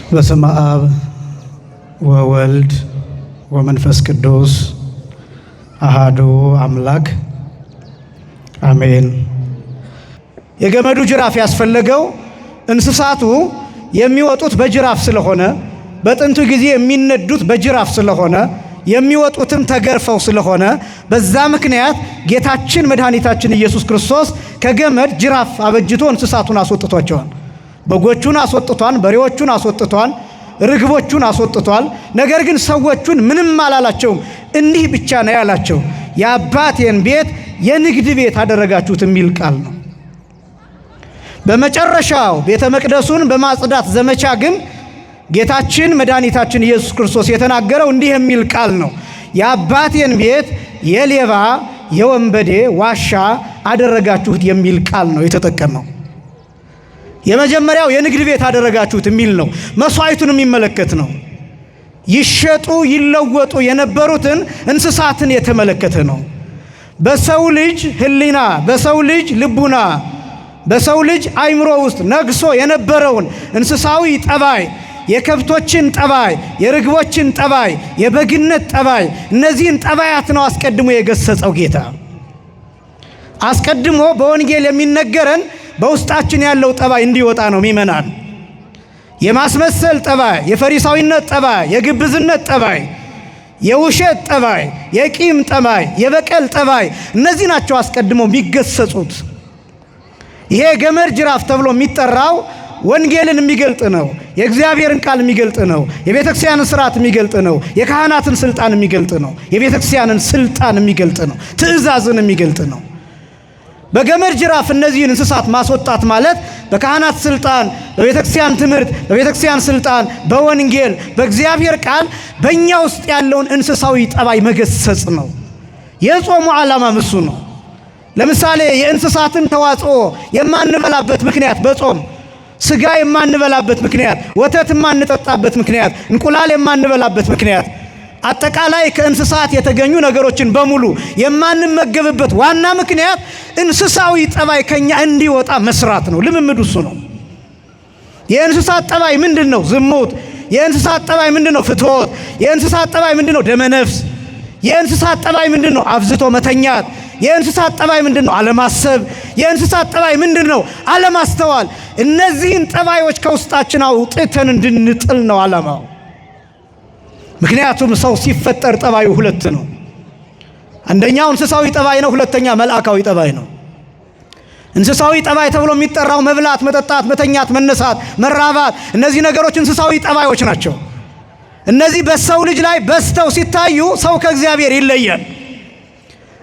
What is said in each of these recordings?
በስመ አብ ወወልድ ወመንፈስ ቅዱስ አሃዱ አምላክ አሜን። የገመዱ ጅራፍ ያስፈለገው እንስሳቱ የሚወጡት በጅራፍ ስለሆነ፣ በጥንቱ ጊዜ የሚነዱት በጅራፍ ስለሆነ፣ የሚወጡትም ተገርፈው ስለሆነ በዛ ምክንያት ጌታችን መድኃኒታችን ኢየሱስ ክርስቶስ ከገመድ ጅራፍ አበጅቶ እንስሳቱን አስወጥቷቸዋል። በጎቹን አስወጥቷል፣ በሬዎቹን አስወጥቷል፣ ርግቦቹን አስወጥቷል። ነገር ግን ሰዎቹን ምንም አላላቸውም። እንዲህ ብቻ ነው ያላቸው፣ የአባቴን ቤት የንግድ ቤት አደረጋችሁት የሚል ቃል ነው። በመጨረሻው ቤተ መቅደሱን በማጽዳት ዘመቻ ግን ጌታችን መድኃኒታችን ኢየሱስ ክርስቶስ የተናገረው እንዲህ የሚል ቃል ነው። የአባቴን ቤት የሌባ የወንበዴ ዋሻ አደረጋችሁት የሚል ቃል ነው የተጠቀመው። የመጀመሪያው የንግድ ቤት አደረጋችሁት የሚል ነው። መስዋዕቱን የሚመለከት ነው። ይሸጡ ይለወጡ የነበሩትን እንስሳትን የተመለከተ ነው። በሰው ልጅ ሕሊና፣ በሰው ልጅ ልቡና፣ በሰው ልጅ አእምሮ ውስጥ ነግሶ የነበረውን እንስሳዊ ጠባይ፣ የከብቶችን ጠባይ፣ የርግቦችን ጠባይ፣ የበግነት ጠባይ፣ እነዚህን ጠባያት ነው አስቀድሞ የገሰጸው ጌታ። አስቀድሞ በወንጌል የሚነገረን በውስጣችን ያለው ጠባይ እንዲወጣ ነው። ሚመናን የማስመሰል ጠባይ፣ የፈሪሳዊነት ጠባይ፣ የግብዝነት ጠባይ፣ የውሸት ጠባይ፣ የቂም ጠባይ፣ የበቀል ጠባይ፣ እነዚህ ናቸው አስቀድሞ የሚገሰጹት። ይሄ ገመድ ጅራፍ ተብሎ የሚጠራው ወንጌልን የሚገልጥ ነው። የእግዚአብሔርን ቃል የሚገልጥ ነው። የቤተ ክርስቲያንን ስርዓት የሚገልጥ ነው። የካህናትን ስልጣን የሚገልጥ ነው። የቤተ ክርስቲያንን ስልጣን የሚገልጥ ነው። ትእዛዝን የሚገልጥ ነው። በገመድ ጅራፍ እነዚህን እንስሳት ማስወጣት ማለት በካህናት ስልጣን፣ በቤተ ክርስቲያን ትምህርት፣ በቤተ ክርስቲያን ስልጣን፣ በወንጌል፣ በእግዚአብሔር ቃል በእኛ ውስጥ ያለውን እንስሳዊ ጠባይ መገሰጽ ነው። የጾሙ ዓላማ እሱ ነው። ለምሳሌ የእንስሳትን ተዋጽኦ የማንበላበት ምክንያት በጾም ስጋ የማንበላበት ምክንያት፣ ወተት የማንጠጣበት ምክንያት፣ እንቁላል የማንበላበት ምክንያት፣ አጠቃላይ ከእንስሳት የተገኙ ነገሮችን በሙሉ የማንመገብበት ዋና ምክንያት እንስሳዊ ጠባይ ከኛ እንዲወጣ መስራት ነው። ልምምዱ እሱ ነው። የእንስሳት ጠባይ ምንድን ነው? ዝሙት። የእንስሳት ጠባይ ምንድን ነው? ፍትወት። የእንስሳት ጠባይ ምንድን ነው? ደመነፍስ። የእንስሳት ጠባይ ምንድን ነው? አብዝቶ መተኛት። የእንስሳት ጠባይ ምንድን ነው? አለማሰብ። የእንስሳት ጠባይ ምንድን ነው? አለማስተዋል። እነዚህን ጠባዮች ከውስጣችን አውጥተን እንድንጥል ነው ዓላማው። ምክንያቱም ሰው ሲፈጠር ጠባዩ ሁለት ነው። አንደኛው እንስሳዊ ጠባይ ነው፣ ሁለተኛ መልአካዊ ጠባይ ነው። እንስሳዊ ጠባይ ተብሎ የሚጠራው መብላት፣ መጠጣት፣ መተኛት፣ መነሳት፣ መራባት፣ እነዚህ ነገሮች እንስሳዊ ጠባዮች ናቸው። እነዚህ በሰው ልጅ ላይ በስተው ሲታዩ ሰው ከእግዚአብሔር ይለያል።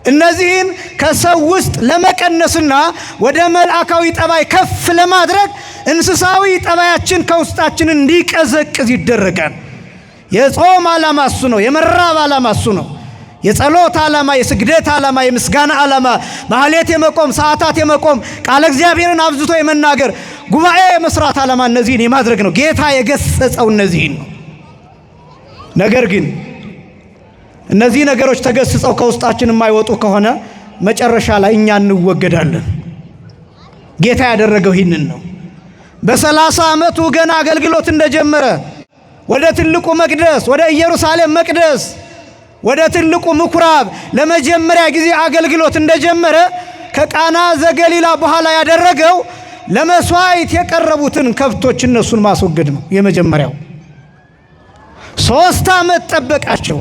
እነዚህን ከሰው ውስጥ ለመቀነስና ወደ መልአካዊ ጠባይ ከፍ ለማድረግ እንስሳዊ ጠባያችን ከውስጣችን እንዲቀዘቅዝ ይደረጋል። የጾም ዓላማ እሱ ነው። የመራብ ዓላማ እሱ ነው። የጸሎት ዓላማ፣ የስግደት ዓላማ፣ የምስጋና ዓላማ፣ ማህሌት የመቆም ሰዓታት የመቆም ቃለ እግዚአብሔርን አብዝቶ የመናገር ጉባኤ የመስራት ዓላማ እነዚህን የማድረግ ነው። ጌታ የገሰጸው እነዚህን ነው። ነገር ግን እነዚህ ነገሮች ተገስጸው ከውስጣችን የማይወጡ ከሆነ መጨረሻ ላይ እኛ እንወገዳለን። ጌታ ያደረገው ይህንን ነው። በ30 ዓመቱ ገና አገልግሎት እንደጀመረ ወደ ትልቁ መቅደስ፣ ወደ ኢየሩሳሌም መቅደስ፣ ወደ ትልቁ ምኩራብ ለመጀመሪያ ጊዜ አገልግሎት እንደጀመረ ከቃና ዘገሊላ በኋላ ያደረገው ለመስዋዕት የቀረቡትን ከብቶች እነሱን ማስወገድ ነው። የመጀመሪያው 3 ዓመት ጠበቃቸው።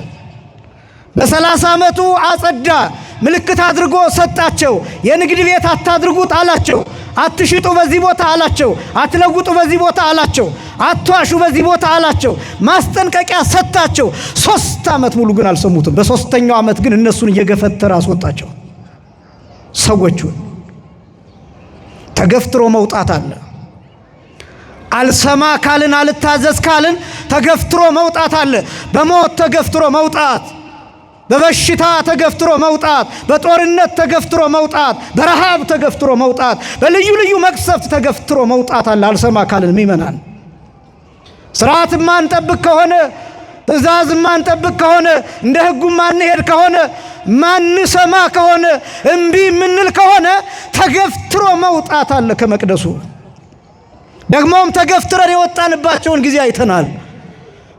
በ30 ዓመቱ አጸዳ፣ ምልክት አድርጎ ሰጣቸው። የንግድ ቤት አታድርጉት አላቸው። አትሽጡ በዚህ ቦታ አላቸው። አትለውጡ በዚህ ቦታ አላቸው። አትዋሹ በዚህ ቦታ አላቸው። ማስጠንቀቂያ ሰጣቸው። 3 ዓመት ሙሉ ግን አልሰሙትም። በ3ኛው ዓመት ግን እነሱን እየገፈተረ አስወጣቸው። ሰዎቹን ተገፍትሮ መውጣት አለ። አልሰማ ካልን፣ አልታዘዝ ካልን ተገፍትሮ መውጣት አለ። በሞት ተገፍትሮ መውጣት፣ በበሽታ ተገፍትሮ መውጣት፣ በጦርነት ተገፍትሮ መውጣት፣ በረሃብ ተገፍትሮ መውጣት፣ በልዩ ልዩ መቅሰፍት ተገፍትሮ መውጣት አለ። አልሰማ ካልን ሚመናን ስርዓት ማንጠብቅ ከሆነ፣ ትእዛዝ ማንጠብቅ ከሆነ፣ እንደ ሕጉ ማንሄድ ከሆነ፣ ማንሰማ ከሆነ፣ እምቢ ምንል ከሆነ ተገፍትሮ መውጣት አለ ከመቅደሱ። ደግሞም ተገፍትረን የወጣንባቸውን ጊዜ አይተናል።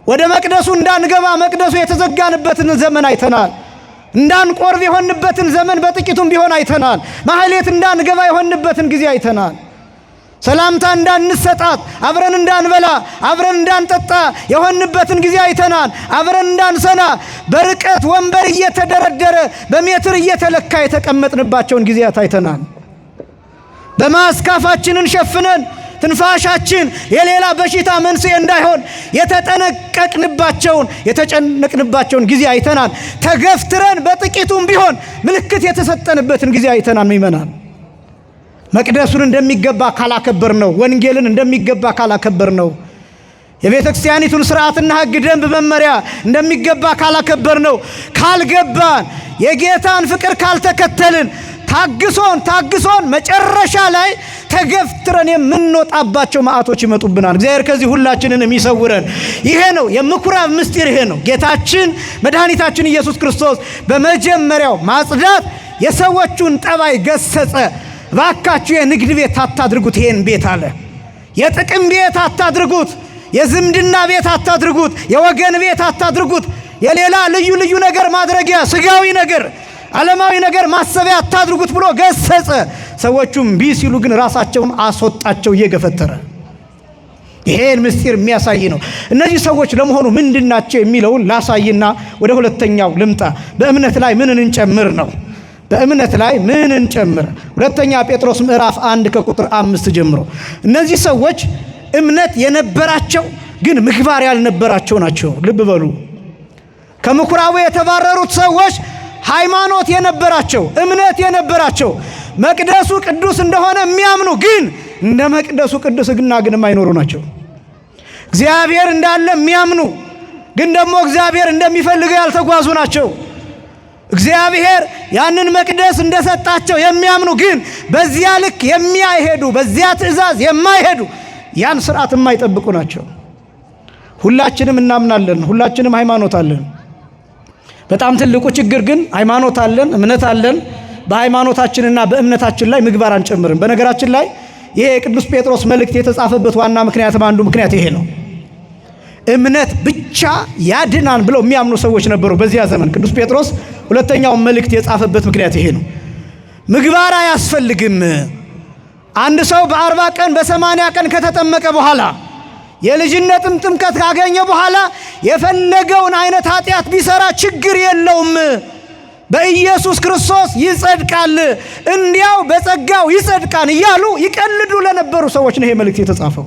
ወደ መቅደሱ እንዳንገባ መቅደሱ የተዘጋንበትን ዘመን አይተናል። እንዳንቆርብ የሆንበትን ዘመን በጥቂቱም ቢሆን አይተናል። ማህሌት እንዳንገባ የሆንበትን ጊዜ አይተናል። ሰላምታ እንዳንሰጣት፣ አብረን እንዳንበላ፣ አብረን እንዳንጠጣ የሆንበትን ጊዜ አይተናል። አብረን እንዳንሰና በርቀት ወንበር እየተደረደረ በሜትር እየተለካ የተቀመጥንባቸውን ጊዜያት አይተናል። በማስካፋችንን ሸፍነን ትንፋሻችን የሌላ በሽታ መንስኤ እንዳይሆን የተጨነቅንባቸውን ጊዜ አይተናል። ተገፍትረን በጥቂቱም ቢሆን ምልክት የተሰጠንበትን ጊዜ አይተናል። ይመናል መቅደሱን እንደሚገባ ካላከበር ነው፣ ወንጌልን እንደሚገባ ካላከበር ነው፣ የቤተ ክርስቲያኒቱን ሥርዓትና ሕግ፣ ደንብ፣ መመሪያ እንደሚገባ ካላከበር ነው፣ ካልገባን የጌታን ፍቅር ካልተከተልን ታግሶን መጨረሻ ላይ ተገፍትረን የምንወጣባቸው መዓቶች ይመጡብናል። እግዚአብሔር ከዚህ ሁላችንን የሚሰውረን። ይሄ ነው የምኩራብ ምስጢር። ይሄ ነው ጌታችን መድኃኒታችን ኢየሱስ ክርስቶስ በመጀመሪያው ማጽዳት የሰዎቹን ጠባይ ገሰጸ። ባካችሁ የንግድ ቤት አታድርጉት፣ ይሄን ቤት አለ። የጥቅም ቤት አታድርጉት፣ የዝምድና ቤት አታድርጉት፣ የወገን ቤት አታድርጉት፣ የሌላ ልዩ ልዩ ነገር ማድረጊያ ስጋዊ ነገር ዓለማዊ ነገር ማሰቢያ አታድርጉት ብሎ ገሰጸ። ሰዎቹም ቢ ሲሉ ግን ራሳቸውን አስወጣቸው እየገፈተረ። ይሄን ምስጢር የሚያሳይ ነው። እነዚህ ሰዎች ለመሆኑ ምንድናቸው የሚለውን ላሳይና ወደ ሁለተኛው ልምጣ። በእምነት ላይ ምን እንጨምር ነው። በእምነት ላይ ምን እንጨምር? ሁለተኛ ጴጥሮስ ምዕራፍ 1 ከቁጥር 5 ጀምሮ እነዚህ ሰዎች እምነት የነበራቸው ግን ምግባር ያልነበራቸው ናቸው። ልብ በሉ። ከምኩራቡ የተባረሩት ሰዎች ሃይማኖት የነበራቸው፣ እምነት የነበራቸው፣ መቅደሱ ቅዱስ እንደሆነ የሚያምኑ ግን እንደ መቅደሱ ቅድስና ግን የማይኖሩ ናቸው። እግዚአብሔር እንዳለ የሚያምኑ ግን ደግሞ እግዚአብሔር እንደሚፈልገው ያልተጓዙ ናቸው። እግዚአብሔር ያንን መቅደስ እንደሰጣቸው የሚያምኑ ግን በዚያ ልክ የሚያይሄዱ፣ በዚያ ትእዛዝ የማይሄዱ፣ ያን ስርዓት የማይጠብቁ ናቸው። ሁላችንም እናምናለን፣ ሁላችንም ሃይማኖት አለን። በጣም ትልቁ ችግር ግን ሃይማኖት አለን፣ እምነት አለን፣ በሃይማኖታችንና በእምነታችን ላይ ምግባር አንጨምርም። በነገራችን ላይ ይሄ የቅዱስ ጴጥሮስ መልእክት የተጻፈበት ዋና ምክንያት አንዱ ምክንያት ይሄ ነው። እምነት ብቻ ያድናን ብለው የሚያምኑ ሰዎች ነበሩ በዚያ ዘመን። ቅዱስ ጴጥሮስ ሁለተኛውን መልእክት የጻፈበት ምክንያት ይሄ ነው። ምግባር አያስፈልግም። አንድ ሰው በ40 ቀን በ80 ቀን ከተጠመቀ በኋላ የልጅነትም ጥምቀት ካገኘ በኋላ የፈለገውን አይነት ኃጢአት ቢሰራ ችግር የለውም፣ በኢየሱስ ክርስቶስ ይጸድቃል፣ እንዲያው በጸጋው ይጸድቃል እያሉ ይቀልዱ ለነበሩ ሰዎች ነው ይሄ መልእክት የተጻፈው።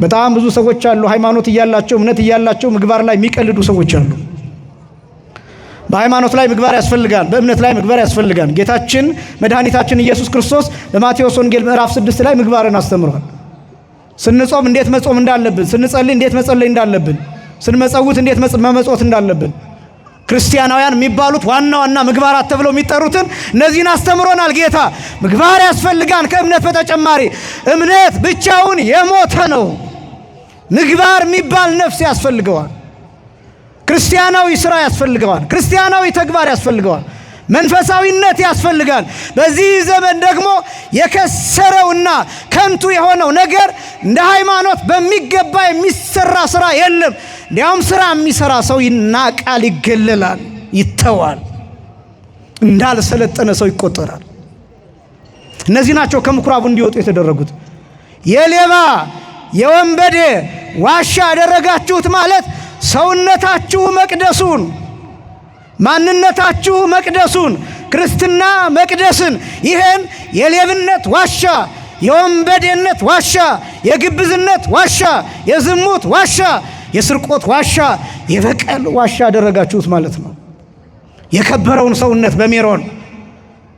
በጣም ብዙ ሰዎች አሉ፣ ሃይማኖት እያላቸው እምነት እያላቸው ምግባር ላይ የሚቀልዱ ሰዎች አሉ። በሃይማኖት ላይ ምግባር ያስፈልጋል፣ በእምነት ላይ ምግባር ያስፈልጋል። ጌታችን መድኃኒታችን ኢየሱስ ክርስቶስ በማቴዎስ ወንጌል ምዕራፍ 6 ላይ ምግባርን አስተምሯል። ስንጾም እንዴት መጾም እንዳለብን፣ ስንጸልይ እንዴት መጸለይ እንዳለብን፣ ስንመጸውት እንዴት መመጽወት እንዳለብን፣ ክርስቲያናውያን የሚባሉት ዋና ዋና ምግባራት ተብለው የሚጠሩትን እነዚህን አስተምሮናል ጌታ። ምግባር ያስፈልጋል ከእምነት በተጨማሪ። እምነት ብቻውን የሞተ ነው። ምግባር የሚባል ነፍስ ያስፈልገዋል። ክርስቲያናዊ ስራ ያስፈልገዋል። ክርስቲያናዊ ተግባር ያስፈልገዋል። መንፈሳዊነት ያስፈልጋል። በዚህ ዘመን ደግሞ የከሰረውና ከንቱ የሆነው ነገር እንደ ሃይማኖት በሚገባ የሚሰራ ስራ የለም። እንዲያውም ስራ የሚሰራ ሰው ይናቃል፣ ይገለላል፣ ይተዋል፣ እንዳልሰለጠነ ሰው ይቆጠራል። እነዚህ ናቸው ከምኩራቡ እንዲወጡ የተደረጉት። የሌባ የወንበዴ ዋሻ ያደረጋችሁት ማለት ሰውነታችሁ መቅደሱን፣ ማንነታችሁ መቅደሱን፣ ክርስትና መቅደስን፣ ይሄን የሌብነት ዋሻ፣ የወንበዴነት ዋሻ፣ የግብዝነት ዋሻ፣ የዝሙት ዋሻ፣ የስርቆት ዋሻ፣ የበቀል ዋሻ ያደረጋችሁት ማለት ነው። የከበረውን ሰውነት በሜሮን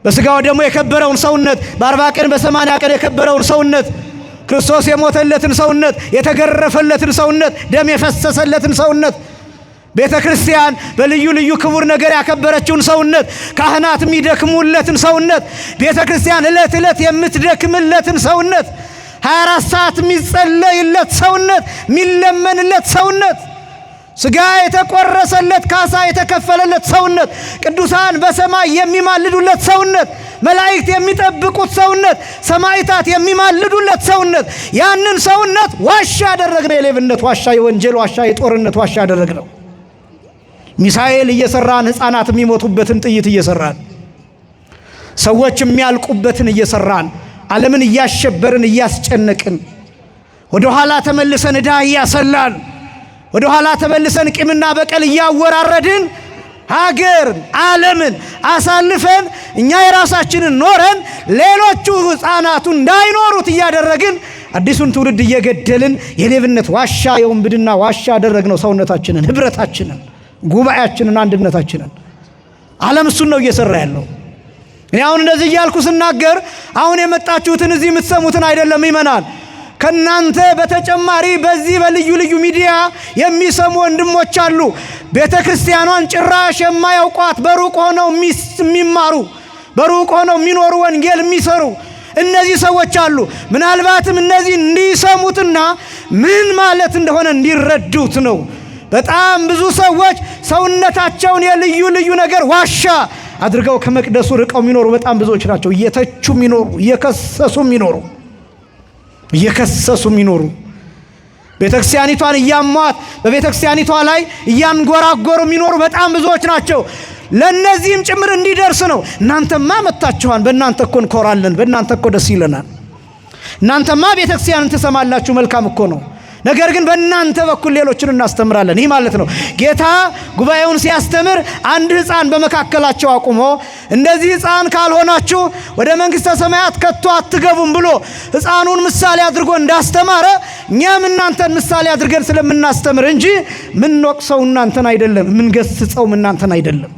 በስጋው ደግሞ የከበረውን ሰውነት በ40 ቀን በ80 ቀን የከበረውን ሰውነት ክርስቶስ የሞተለትን ሰውነት፣ የተገረፈለትን ሰውነት፣ ደም የፈሰሰለትን ሰውነት፣ ቤተ ክርስቲያን በልዩ ልዩ ክቡር ነገር ያከበረችውን ሰውነት፣ ካህናት የሚደክሙለትን ሰውነት፣ ቤተ ክርስቲያን ዕለት ዕለት የምትደክምለትን ሰውነት፣ 24 ሰዓት የሚጸለይለት ሰውነት፣ የሚለመንለት ሰውነት፣ ስጋ የተቆረሰለት ካሳ የተከፈለለት ሰውነት፣ ቅዱሳን በሰማይ የሚማልዱለት ሰውነት፣ መላእክት የሚጠብቁት ሰውነት፣ ሰማዕታት የሚማልዱለት ሰውነት፣ ያንን ሰውነት ዋሻ አደረግነው። የሌብነት ዋሻ፣ የወንጀል ዋሻ፣ የጦርነት ዋሻ አደረግነው። ሚሳኤል እየሰራን ሕፃናት የሚሞቱበትን ጥይት እየሰራን ሰዎች የሚያልቁበትን እየሰራን ዓለምን እያሸበርን እያስጨነቅን ወደ ኋላ ተመልሰን ዕዳ እያሰላን ወደ ኋላ ተመልሰን ቂምና በቀል እያወራረድን ሀገር ዓለምን አሳልፈን እኛ የራሳችንን ኖረን ሌሎቹ ሕፃናቱ እንዳይኖሩት እያደረግን አዲሱን ትውልድ እየገደልን የሌብነት ዋሻ፣ የወንብድና ዋሻ አደረግነው ሰውነታችንን፣ ህብረታችንን፣ ጉባኤያችንን፣ አንድነታችንን። ዓለም እሱን ነው እየሰራ ያለው። እኔ አሁን እንደዚህ እያልኩ ስናገር አሁን የመጣችሁትን እዚህ የምትሰሙትን አይደለም ይመናል። ከናንተ በተጨማሪ በዚህ በልዩ ልዩ ሚዲያ የሚሰሙ ወንድሞች አሉ። ቤተ ክርስቲያኗን ጭራሽ የማያውቋት በሩቅ ሆነው የሚማሩ በሩቅ ሆነው የሚኖሩ ወንጌል የሚሰሩ እነዚህ ሰዎች አሉ። ምናልባትም እነዚህ እንዲሰሙትና ምን ማለት እንደሆነ እንዲረዱት ነው። በጣም ብዙ ሰዎች ሰውነታቸውን የልዩ ልዩ ነገር ዋሻ አድርገው ከመቅደሱ ርቀው የሚኖሩ በጣም ብዙዎች ናቸው። እየተቹ የሚኖሩ፣ እየከሰሱ የሚኖሩ ቤተክርስቲያኒቷን እያሟት በቤተክርስቲያኒቷ ላይ እያንጎራጎሩ የሚኖሩ በጣም ብዙዎች ናቸው። ለነዚህም ጭምር እንዲደርስ ነው። እናንተማ መጣችኋል፣ በእናንተ እኮ እንኮራለን፣ በእናንተ እኮ ደስ ይለናል፣ እናንተማ ቤተክርስቲያንን ትሰማላችሁ፣ መልካም እኮ ነው። ነገር ግን በእናንተ በኩል ሌሎችን እናስተምራለን። ይህ ማለት ነው ጌታ ጉባኤውን ሲያስተምር አንድ ሕፃን በመካከላቸው አቁሞ እንደዚህ ሕፃን ካልሆናችሁ ወደ መንግሥተ ሰማያት ከቶ አትገቡም ብሎ ሕፃኑን ምሳሌ አድርጎ እንዳስተማረ እኛም እናንተን ምሳሌ አድርገን ስለምናስተምር እንጂ ምንወቅሰው እናንተን አይደለም፣ ምንገስጸው እናንተን አይደለም።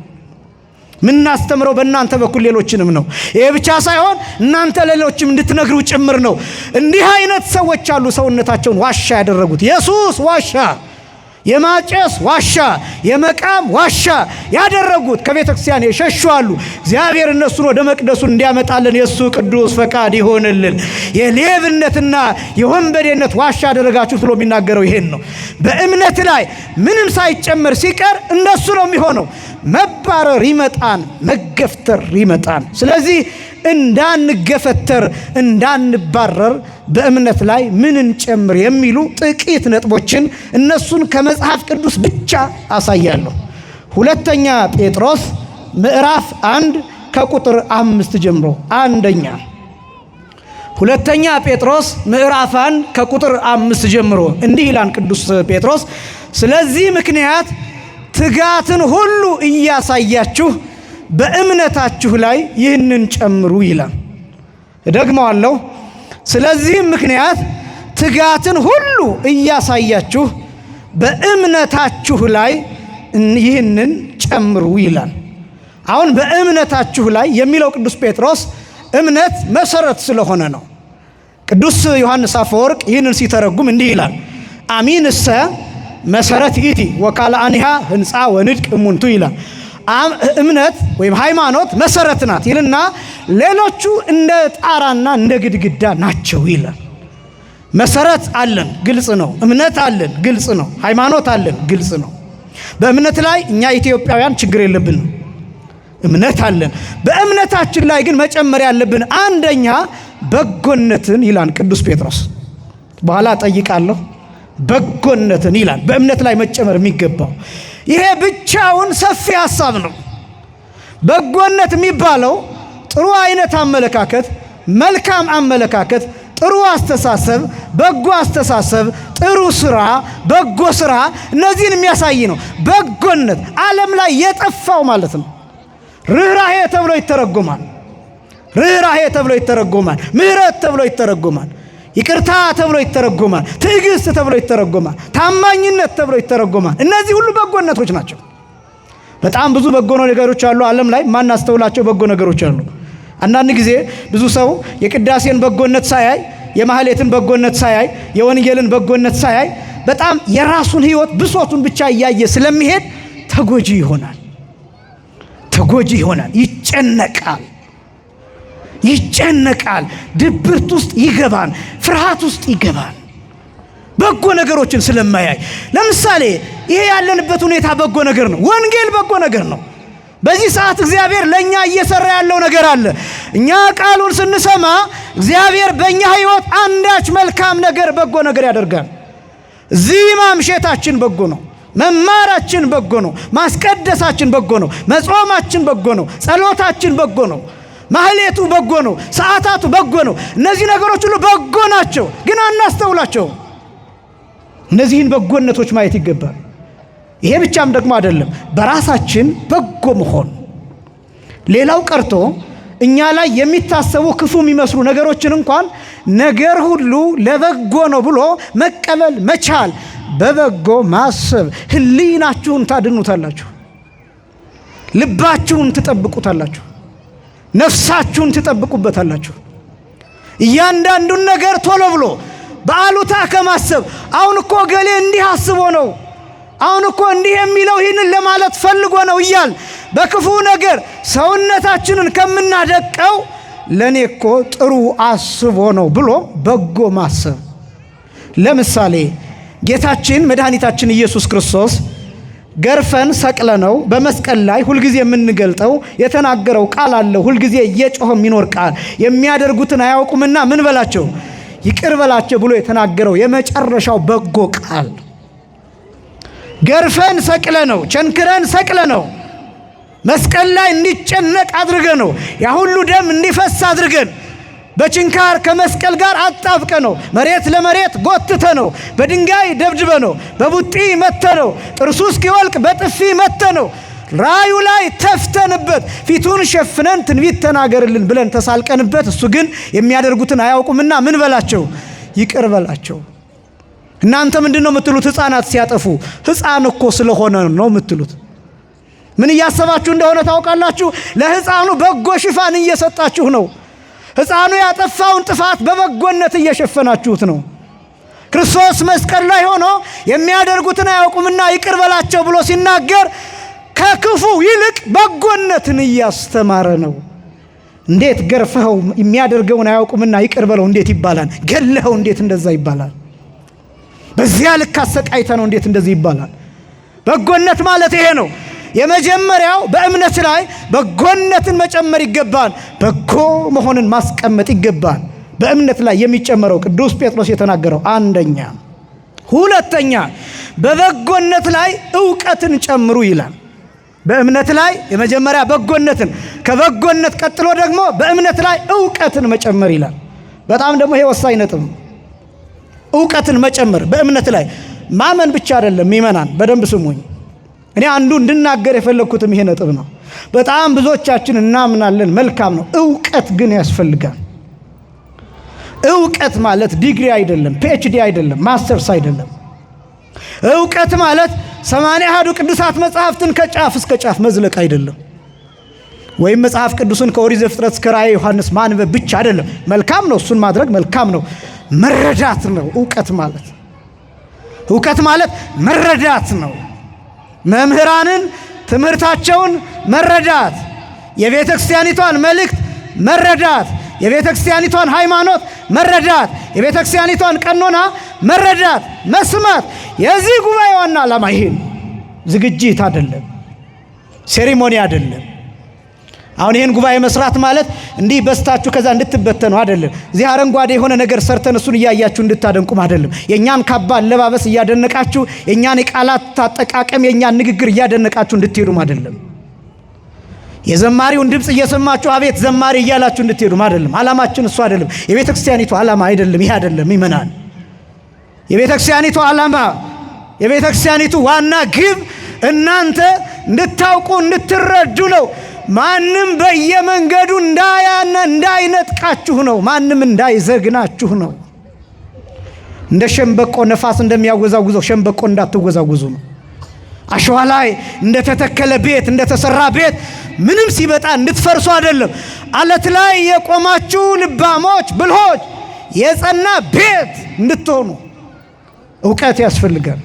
ምናስተምረው በእናንተ በኩል ሌሎችንም ነው። ይሄ ብቻ ሳይሆን እናንተ ሌሎችም እንድትነግሩ ጭምር ነው። እንዲህ አይነት ሰዎች አሉ ሰውነታቸውን ዋሻ ያደረጉት። ኢየሱስ ዋሻ፣ የማጨስ ዋሻ፣ የመቃም ዋሻ ያደረጉት ከቤተ ክርስቲያን የሸሹ አሉ። እግዚአብሔር እነሱን ወደ መቅደሱ እንዲያመጣልን የእሱ ቅዱስ ፈቃድ ይሆንልን። የሌብነትና የወንበዴነት ዋሻ ያደረጋችሁ ብሎ የሚናገረው ይሄን ነው። በእምነት ላይ ምንም ሳይጨመር ሲቀር እንደሱ ነው የሚሆነው። መባረር ይመጣን፣ መገፍተር ይመጣን። ስለዚህ እንዳንገፈተር፣ እንዳንባረር በእምነት ላይ ምን እንጨምር የሚሉ ጥቂት ነጥቦችን እነሱን ከመጽሐፍ ቅዱስ ብቻ አሳያለሁ። ሁለተኛ ጴጥሮስ ምዕራፍ 1 ከቁጥር 5 ጀምሮ ሁለተኛ ጴጥሮስ ምዕራፍ 1 ከቁጥር 5 ጀምሮ እንዲህ ይላል ቅዱስ ጴጥሮስ፣ ስለዚህ ምክንያት ትጋትን ሁሉ እያሳያችሁ በእምነታችሁ ላይ ይህንን ጨምሩ ይላል። እደግመዋለሁ። ስለዚህም ምክንያት ትጋትን ሁሉ እያሳያችሁ በእምነታችሁ ላይ ይህንን ጨምሩ ይላል። አሁን በእምነታችሁ ላይ የሚለው ቅዱስ ጴጥሮስ እምነት መሰረት ስለሆነ ነው። ቅዱስ ዮሐንስ አፈወርቅ ይህንን ሲተረጉም እንዲህ ይላል፣ አሚንሰ መሰረት ኢቲ ወካልአኒሃ ህንፃ ወንድቅ እሙንቱ ይላል። እምነት ወይም ሃይማኖት መሰረት ናት ይልና ሌሎቹ እንደ ጣራና እንደ ግድግዳ ናቸው ይላል። መሰረት አለን፣ ግልጽ ነው። እምነት አለን፣ ግልጽ ነው። ሃይማኖት አለን፣ ግልጽ ነው። በእምነት ላይ እኛ ኢትዮጵያውያን ችግር የለብንም። እምነት አለን። በእምነታችን ላይ ግን መጨመር ያለብን አንደኛ በጎነትን ይላል ቅዱስ ጴጥሮስ። በኋላ ጠይቃለሁ። በጎነትን ይላል በእምነት ላይ መጨመር የሚገባው። ይሄ ብቻውን ሰፊ ሐሳብ ነው። በጎነት የሚባለው ጥሩ አይነት አመለካከት፣ መልካም አመለካከት፣ ጥሩ አስተሳሰብ፣ በጎ አስተሳሰብ፣ ጥሩ ስራ፣ በጎ ስራ እነዚህን የሚያሳይ ነው። በጎነት ዓለም ላይ የጠፋው ማለት ነው። ርኅራኄ ተብሎ ይተረጎማል። ርኅራኄ ተብሎ ይተረጎማል። ምሕረት ተብሎ ይተረጎማል። ይቅርታ ተብሎ ይተረጎማል። ትዕግስት ተብሎ ይተረጎማል። ታማኝነት ተብሎ ይተረጎማል። እነዚህ ሁሉ በጎነቶች ናቸው። በጣም ብዙ በጎ ነገሮች አሉ። ዓለም ላይ ማናስተውላቸው በጎ ነገሮች አሉ። አንዳንድ ጊዜ ብዙ ሰው የቅዳሴን በጎነት ሳያይ፣ የማህሌትን በጎነት ሳያይ፣ የወንጌልን በጎነት ሳያይ በጣም የራሱን ሕይወት ብሶቱን ብቻ እያየ ስለሚሄድ ተጎጂ ይሆናል። ይጨነቃል፣ ድብርት ውስጥ ይገባል፣ ፍርሃት ውስጥ ይገባል። በጎ ነገሮችን ስለማያይ። ለምሳሌ ይሄ ያለንበት ሁኔታ በጎ ነገር ነው። ወንጌል በጎ ነገር ነው። በዚህ ሰዓት እግዚአብሔር ለኛ እየሰራ ያለው ነገር አለ። እኛ ቃሉን ስንሰማ እግዚአብሔር በእኛ ሕይወት አንዳች መልካም ነገር፣ በጎ ነገር ያደርጋል። እዚህ ማምሸታችን በጎ ነው። መማራችን በጎ ነው። ማስቀደሳችን በጎ ነው። መጾማችን በጎ ነው። ጸሎታችን በጎ ነው። ማህሌቱ በጎ ነው። ሰዓታቱ በጎ ነው። እነዚህ ነገሮች ሁሉ በጎ ናቸው፣ ግን አናስተውላቸው። እነዚህን በጎነቶች ማየት ይገባል። ይሄ ብቻም ደግሞ አይደለም፣ በራሳችን በጎ መሆን። ሌላው ቀርቶ እኛ ላይ የሚታሰቡ ክፉ የሚመስሉ ነገሮችን እንኳን ነገር ሁሉ ለበጎ ነው ብሎ መቀበል መቻል፣ በበጎ ማሰብ። ህሊናችሁን ታድኑታላችሁ፣ ልባችሁን ትጠብቁታላችሁ፣ ነፍሳችሁን ትጠብቁበታላችሁ። እያንዳንዱን ነገር ቶሎ ብሎ በአሉታ ከማሰብ አሁን እኮ ገሌ እንዲህ አስቦ ነው፣ አሁን እኮ እንዲህ የሚለው ይህንን ለማለት ፈልጎ ነው እያል በክፉ ነገር ሰውነታችንን ከምናደቀው ለኔ እኮ ጥሩ አስቦ ነው ብሎ በጎ ማሰብ። ለምሳሌ ጌታችን መድኃኒታችን ኢየሱስ ክርስቶስ ገርፈን ሰቅለ ነው በመስቀል ላይ ሁልጊዜ የምንገልጠው የተናገረው ቃል አለ። ሁልጊዜ እየጮኸ የሚኖር ቃል፣ የሚያደርጉትን አያውቁምና ምን በላቸው ይቅር በላቸው ብሎ የተናገረው የመጨረሻው በጎ ቃል። ገርፈን ሰቅለ ነው፣ ቸንክረን ሰቅለ ነው፣ መስቀል ላይ እንዲጨነቅ አድርገ ነው፣ ያ ሁሉ ደም እንዲፈስ አድርገን በችንካር ከመስቀል ጋር አጣብቀ ነው፣ መሬት ለመሬት ጎትተ ነው፣ በድንጋይ ደብድበ ነው፣ በቡጢ መተ ነው፣ ጥርሱ እስኪወልቅ በጥፊ መተ ነው፣ ራዩ ላይ ተፍተንበት ፊቱን ሸፍነን ትንቢት ተናገርልን ብለን ተሳልቀንበት፣ እሱ ግን የሚያደርጉትን አያውቁምና ምን በላቸው ይቅር በላቸው። እናንተ ምንድነው የምትሉት? ሕፃናት ሲያጠፉ ሕፃን እኮ ስለሆነ ነው የምትሉት። ምን እያሰባችሁ እንደሆነ ታውቃላችሁ? ለሕፃኑ በጎ ሽፋን እየሰጣችሁ ነው። ሕፃኑ ያጠፋውን ጥፋት በበጎነት እየሸፈናችሁት ነው። ክርስቶስ መስቀል ላይ ሆኖ የሚያደርጉትን አያውቁምና ይቅር በላቸው ብሎ ሲናገር ከክፉ ይልቅ በጎነትን እያስተማረ ነው። እንዴት ገርፈኸው የሚያደርገውን አያውቁምና ይቅር በለው እንዴት ይባላል? ገለኸው እንዴት እንደዛ ይባላል? በዚያ ልክ አሰቃይተ ነው እንዴት እንደዚህ ይባላል? በጎነት ማለት ይሄ ነው። የመጀመሪያው በእምነት ላይ በጎነትን መጨመር ይገባል። በጎ መሆንን ማስቀመጥ ይገባል። በእምነት ላይ የሚጨመረው ቅዱስ ጴጥሮስ የተናገረው አንደኛ። ሁለተኛ በበጎነት ላይ ዕውቀትን ጨምሩ ይላል። በእምነት ላይ የመጀመሪያ በጎነትን፣ ከበጎነት ቀጥሎ ደግሞ በእምነት ላይ ዕውቀትን መጨመር ይላል። በጣም ደግሞ ይሄ ወሳኝ ነጥብ። ዕውቀትን መጨመር በእምነት ላይ ማመን ብቻ አይደለም። ይመናን በደንብ ስሙኝ። እኔ አንዱ እንድናገር የፈለግኩትም ይሄ ነጥብ ነው። በጣም ብዙዎቻችን እናምናለን፣ መልካም ነው። ዕውቀት ግን ያስፈልጋል። ዕውቀት ማለት ዲግሪ አይደለም፣ ፒኤችዲ አይደለም፣ ማስተርስ አይደለም። ዕውቀት ማለት 81 ቅዱሳት መጽሐፍትን ከጫፍ እስከ ጫፍ መዝለቅ አይደለም። ወይም መጽሐፍ ቅዱስን ከኦሪት ዘፍጥረት እስከ ራእየ ዮሐንስ ማንበብ ብቻ አይደለም። መልካም ነው፣ እሱን ማድረግ መልካም ነው። መረዳት ነው ዕውቀት ማለት። ዕውቀት ማለት መረዳት ነው። መምህራንን ትምህርታቸውን መረዳት፣ የቤተ ክርስቲያኒቷን መልእክት መረዳት፣ የቤተ ክርስቲያኒቷን ሃይማኖት መረዳት፣ የቤተ ክርስቲያኒቷን ቀኖና መረዳት፣ መስማት። የዚህ ጉባኤ ዋና ዓላማ ይሄ ነው። ዝግጅት አይደለም፣ ሴሪሞኒ አይደለም። አሁን ይሄን ጉባኤ መስራት ማለት እንዲህ በስታችሁ ከዛ እንድትበተኑ አይደለም። እዚህ አረንጓዴ የሆነ ነገር ሰርተን እሱን እያያችሁ እንድታደንቁም አይደለም። የኛን ካባ አለባበስ እያደነቃችሁ፣ የኛን የቃላት አጠቃቀም፣ የኛን ንግግር እያደነቃችሁ እንድትሄዱም አይደለም። የዘማሪውን ድምፅ እየሰማችሁ አቤት ዘማሪ እያላችሁ እንድትሄዱም አይደለም። ዓላማችን እሱ አይደለም። የቤተ ክርስቲያኒቱ ዓላማ አይደለም ይሄ አይደለም። ይመናል። የቤተ ክርስቲያኒቱ ዓላማ፣ የቤተ ክርስቲያኒቱ ዋና ግብ እናንተ እንድታውቁ እንድትረዱ ነው። ማንም በየመንገዱ እንዳይነጥቃችሁ ነው። ማንም እንዳይዘግናችሁ ነው። እንደ ሸምበቆ ነፋስ እንደሚያወዛውዘው ሸምበቆ እንዳትወዛውዙ ነው። አሸዋ ላይ እንደተተከለ ቤት፣ እንደተሰራ ቤት ምንም ሲመጣ እንድትፈርሱ አይደለም። አለት ላይ የቆማችሁ ልባሞች፣ ብልሆች፣ የጸና ቤት እንድትሆኑ ዕውቀት ያስፈልጋል።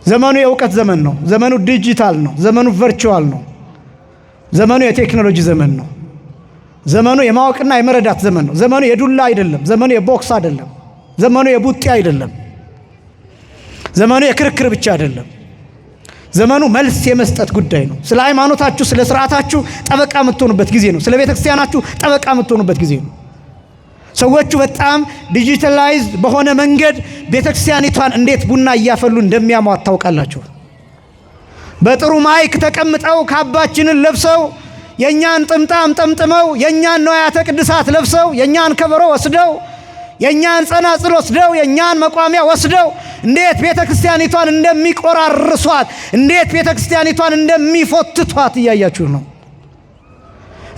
ዘመኑ የዕውቀት ዘመን ነው። ዘመኑ ዲጂታል ነው። ዘመኑ ቨርቹዋል ነው። ዘመኑ የቴክኖሎጂ ዘመን ነው። ዘመኑ የማወቅና የመረዳት ዘመን ነው። ዘመኑ የዱላ አይደለም። ዘመኑ የቦክስ አይደለም። ዘመኑ የቡጢ አይደለም። ዘመኑ የክርክር ብቻ አይደለም። ዘመኑ መልስ የመስጠት ጉዳይ ነው። ስለ ሃይማኖታችሁ፣ ስለ ስርዓታችሁ ጠበቃ የምትሆኑበት ጊዜ ነው። ስለ ቤተክርስቲያናችሁ ጠበቃ የምትሆኑበት ጊዜ ነው። ሰዎቹ በጣም ዲጂታላይዝድ በሆነ መንገድ ቤተክርስቲያኒቷን እንዴት ቡና እያፈሉ እንደሚያሟት ታውቃላችሁ። በጥሩ ማይክ ተቀምጠው ካባችንን ለብሰው የኛን ጥምጣም ጠምጥመው የኛን ንዋያተ ቅድሳት ለብሰው የኛን ከበሮ ወስደው የኛን ጸናጽል ወስደው የኛን መቋሚያ ወስደው እንዴት ቤተክርስቲያኒቷን እንደሚቆራርሷት፣ እንዴት ቤተክርስቲያኒቷን እንደሚፎትቷት እያያችሁ ነው።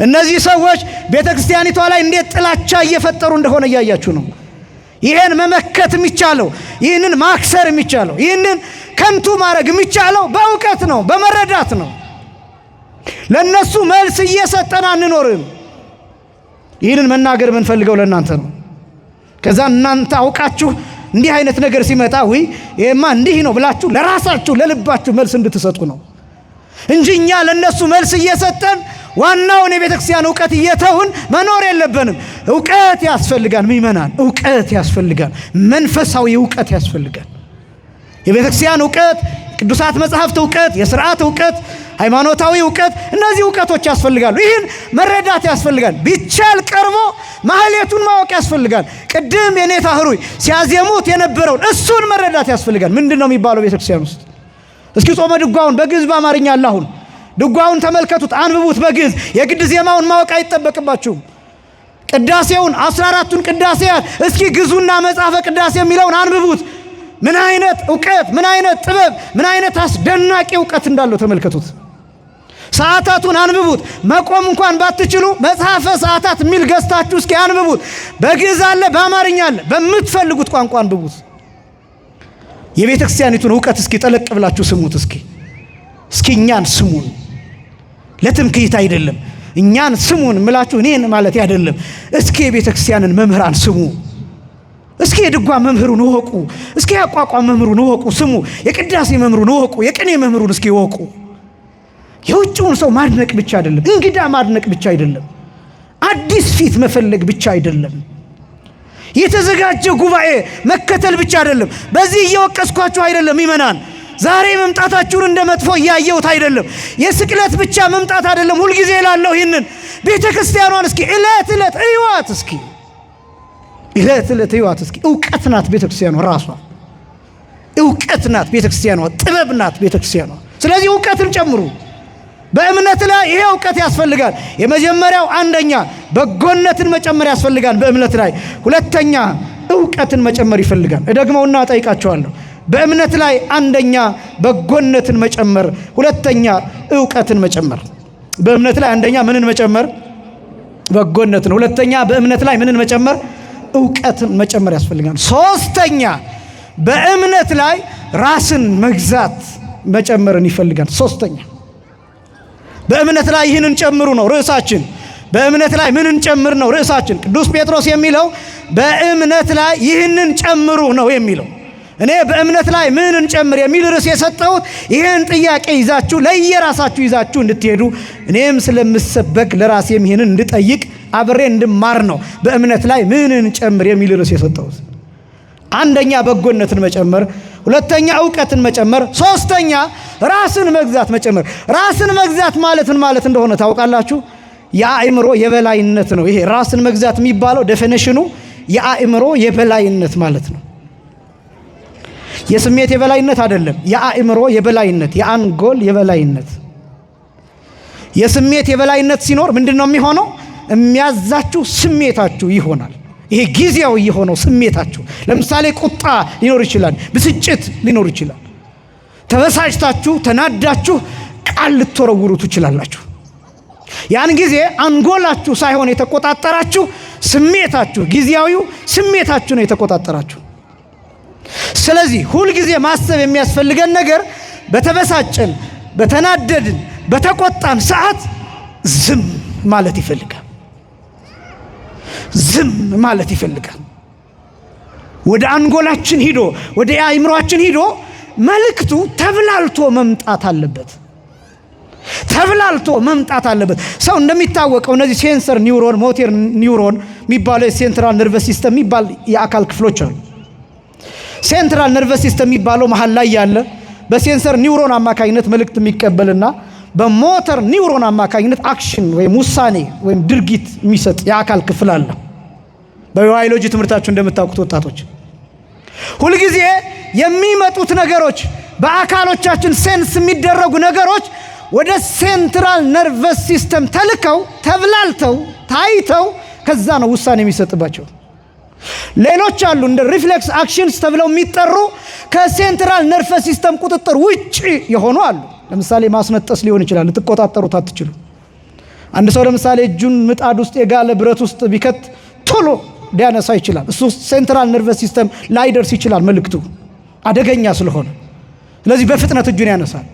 እነዚህ ሰዎች ቤተክርስቲያኒቷ ላይ እንዴት ጥላቻ እየፈጠሩ እንደሆነ እያያችሁ ነው። ይሄን መመከት የሚቻለው፣ ይህንን ማክሰር የሚቻለው፣ ይህንን ከንቱ ማድረግ የሚቻለው በእውቀት ነው፣ በመረዳት ነው። ለነሱ መልስ እየሰጠን አንኖርም። ይህንን መናገር የምንፈልገው ለእናንተ ነው። ከዛ እናንተ አውቃችሁ እንዲህ አይነት ነገር ሲመጣ ወይ ይሄማ እንዲህ ነው ብላችሁ ለራሳችሁ ለልባችሁ መልስ እንድትሰጡ ነው እንጂ እኛ ለነሱ መልስ እየሰጠን ዋናውን የቤተክርስቲያን ዕውቀት እየተውን መኖር የለብንም። ዕውቀት ያስፈልጋል። ምእመናን ዕውቀት ያስፈልጋል። መንፈሳዊ ዕውቀት ያስፈልጋል። የቤተክርስቲያን ዕውቀት፣ ቅዱሳት መጻሕፍት ዕውቀት፣ የሥርዓት ዕውቀት፣ ሃይማኖታዊ ዕውቀት፣ እነዚህ ዕውቀቶች ያስፈልጋሉ። ይህን መረዳት ያስፈልጋል። ቢቻል ቀርቦ ማህሌቱን ማወቅ ያስፈልጋል። ቅድም የኔታ ህሩይ ሲያዜሙት የነበረውን እሱን መረዳት ያስፈልጋል። ምንድነው የሚባለው ቤተክርስቲያን ውስጥ? እስኪ ጾመ ድጓውን በግዕዝ በአማርኛ አለ። አሁን ድጓውን ተመልከቱት፣ አንብቡት በግዕዝ። የግድ ዜማውን ማወቅ አይጠበቅባችሁም። ቅዳሴውን 14ቱን ቅዳሴያት እስኪ ግዙና መጽሐፈ ቅዳሴ የሚለውን አንብቡት። ምን አይነት ዕውቀት፣ ምን አይነት ጥበብ፣ ምን አይነት አስደናቂ ዕውቀት እንዳለው ተመልከቱት። ሰዓታቱን አንብቡት። መቆም እንኳን ባትችሉ መጽሐፈ ሰዓታት የሚል ገዝታችሁ እስኪ አንብቡት። በግዕዝ አለ፣ በአማርኛ አለ። በምትፈልጉት ቋንቋ አንብቡት። የቤተ ክርስቲያኒቱን ዕውቀት እስኪ ጠለቅ ብላችሁ ስሙት። እስኪ እኛን ስሙን። ለትምክህት አይደለም። እኛን ስሙን ምላችሁ እኔን ማለት አይደለም። እስኪ የቤተ ክርስቲያንን መምህራን ስሙ። እስኪ የድጓ መምህሩን ወቁ። እስኪ ያቋቋም መምህሩን ወቁ፣ ስሙ። የቅዳሴ መምህሩን ወቁ። የቅኔ መምህሩን እስኪ ወቁ። የውጭውን ሰው ማድነቅ ብቻ አይደለም፣ እንግዳ ማድነቅ ብቻ አይደለም፣ አዲስ ፊት መፈለግ ብቻ አይደለም፣ የተዘጋጀ ጉባኤ መከተል ብቻ አይደለም። በዚህ እየወቀስኳችሁ አይደለም ምእመናን። ዛሬ መምጣታችሁን እንደ መጥፎ እያየሁት አይደለም። የስቅለት ብቻ መምጣት አይደለም። ሁልጊዜ እላለሁ ይህንን ቤተ ክርስቲያኗን እስኪ ዕለት ዕለት እዩዋት። እስኪ ዕለት ዕለት እዩዋት። እስኪ ዕውቀት ናት ቤተ ክርስቲያኗ ራሷ። ዕውቀት ናት ቤተ ክርስቲያኗ። ጥበብ ናት ቤተ ክርስቲያኗ። ስለዚህ ዕውቀትን ጨምሩ። በእምነት ላይ ይሄ ዕውቀት ያስፈልጋል። የመጀመሪያው አንደኛ በጎነትን መጨመር ያስፈልጋል በእምነት ላይ። ሁለተኛ ዕውቀትን መጨመር ይፈልጋል። እደግመውና ጠይቃቸዋለሁ። በእምነት ላይ አንደኛ በጎነትን መጨመር፣ ሁለተኛ ዕውቀትን መጨመር። በእምነት ላይ አንደኛ ምንን መጨመር? በጎነትን። ሁለተኛ በእምነት ላይ ምንን መጨመር? ዕውቀትን መጨመር ያስፈልጋል። ሶስተኛ በእምነት ላይ ራስን መግዛት መጨመርን ይፈልጋል። ሶስተኛ በእምነት ላይ ይህንን ጨምሩ ነው ርዕሳችን። በእምነት ላይ ምንን ጨምር ነው ርዕሳችን። ቅዱስ ጴጥሮስ የሚለው በእምነት ላይ ይህንን ጨምሩ ነው የሚለው። እኔ በእምነት ላይ ምንን ጨምር የሚል ርዕስ የሰጠሁት ይህን ጥያቄ ይዛችሁ ለየራሳችሁ ይዛችሁ እንድትሄዱ፣ እኔም ስለምሰበክ ለራሴም ይህንን እንድጠይቅ አብሬ እንድማር ነው በእምነት ላይ ምንን ጨምር የሚል ርዕስ የሰጠሁት። አንደኛ በጎነትን መጨመር፣ ሁለተኛ ዕውቀትን መጨመር፣ ሶስተኛ ራስን መግዛት መጨመር። ራስን መግዛት ማለት ምን ማለት እንደሆነ ታውቃላችሁ? የአእምሮ የበላይነት ነው። ይሄ ራስን መግዛት የሚባለው ዴፊኒሽኑ የአእምሮ የበላይነት ማለት ነው። የስሜት የበላይነት አይደለም። የአእምሮ የበላይነት፣ የአንጎል የበላይነት። የስሜት የበላይነት ሲኖር ምንድነው የሚሆነው? የሚያዛችሁ ስሜታችሁ ይሆናል። ይሄ ጊዜያዊ የሆነው ስሜታችሁ። ለምሳሌ ቁጣ ሊኖር ይችላል፣ ብስጭት ሊኖር ይችላል። ተበሳጭታችሁ ተናዳችሁ ቃል ልትወረውሩ ትችላላችሁ። ያን ጊዜ አንጎላችሁ ሳይሆን የተቆጣጠራችሁ ስሜታችሁ፣ ጊዜያዊው ስሜታችሁ ነው የተቆጣጠራችሁ። ስለዚህ ሁልጊዜ ማሰብ የሚያስፈልገን ነገር በተበሳጨን፣ በተናደድን፣ በተቆጣን ሰዓት ዝም ማለት ይፈልጋል። ዝም ማለት ይፈልጋል። ወደ አንጎላችን ሂዶ ወደ አእምሮአችን ሂዶ መልእክቱ ተብላልቶ መምጣት አለበት። ተብላልቶ መምጣት አለበት። ሰው እንደሚታወቀው እነዚህ ሴንሰር ኒውሮን፣ ሞተር ኒውሮን የሚባለው ሴንትራል ነርቨስ ሲስተም የሚባል የአካል ክፍሎች አሉ። ሴንትራል ነርቨስ ሲስተም የሚባለው መሃል ላይ ያለ በሴንሰር ኒውሮን አማካኝነት መልእክት የሚቀበልና በሞተር ኒውሮን አማካኝነት አክሽን ወይም ውሳኔ ወይም ድርጊት የሚሰጥ የአካል ክፍል አለ። በባዮሎጂ ትምህርታችሁ እንደምታውቁት ወጣቶች ሁልጊዜ የሚመጡት ነገሮች በአካሎቻችን ሴንስ የሚደረጉ ነገሮች ወደ ሴንትራል ነርቨስ ሲስተም ተልከው ተብላልተው ታይተው ከዛ ነው ውሳኔ የሚሰጥባቸው። ሌሎች አሉ እንደ ሪፍሌክስ አክሽንስ ተብለው የሚጠሩ ከሴንትራል ነርቨስ ሲስተም ቁጥጥር ውጪ የሆኑ አሉ። ለምሳሌ ማስነጠስ ሊሆን ይችላል፣ ልትቆጣጠሩት አትችሉ። አንድ ሰው ለምሳሌ እጁን ምጣድ ውስጥ የጋለ ብረት ውስጥ ቢከት ቶሎ ሊያነሳ ይችላል። እሱ ሴንትራል ነርቨስ ሲስተም ላይደርስ ይችላል መልእክቱ አደገኛ ስለሆነ፣ ስለዚህ በፍጥነት እጁን ያነሳል።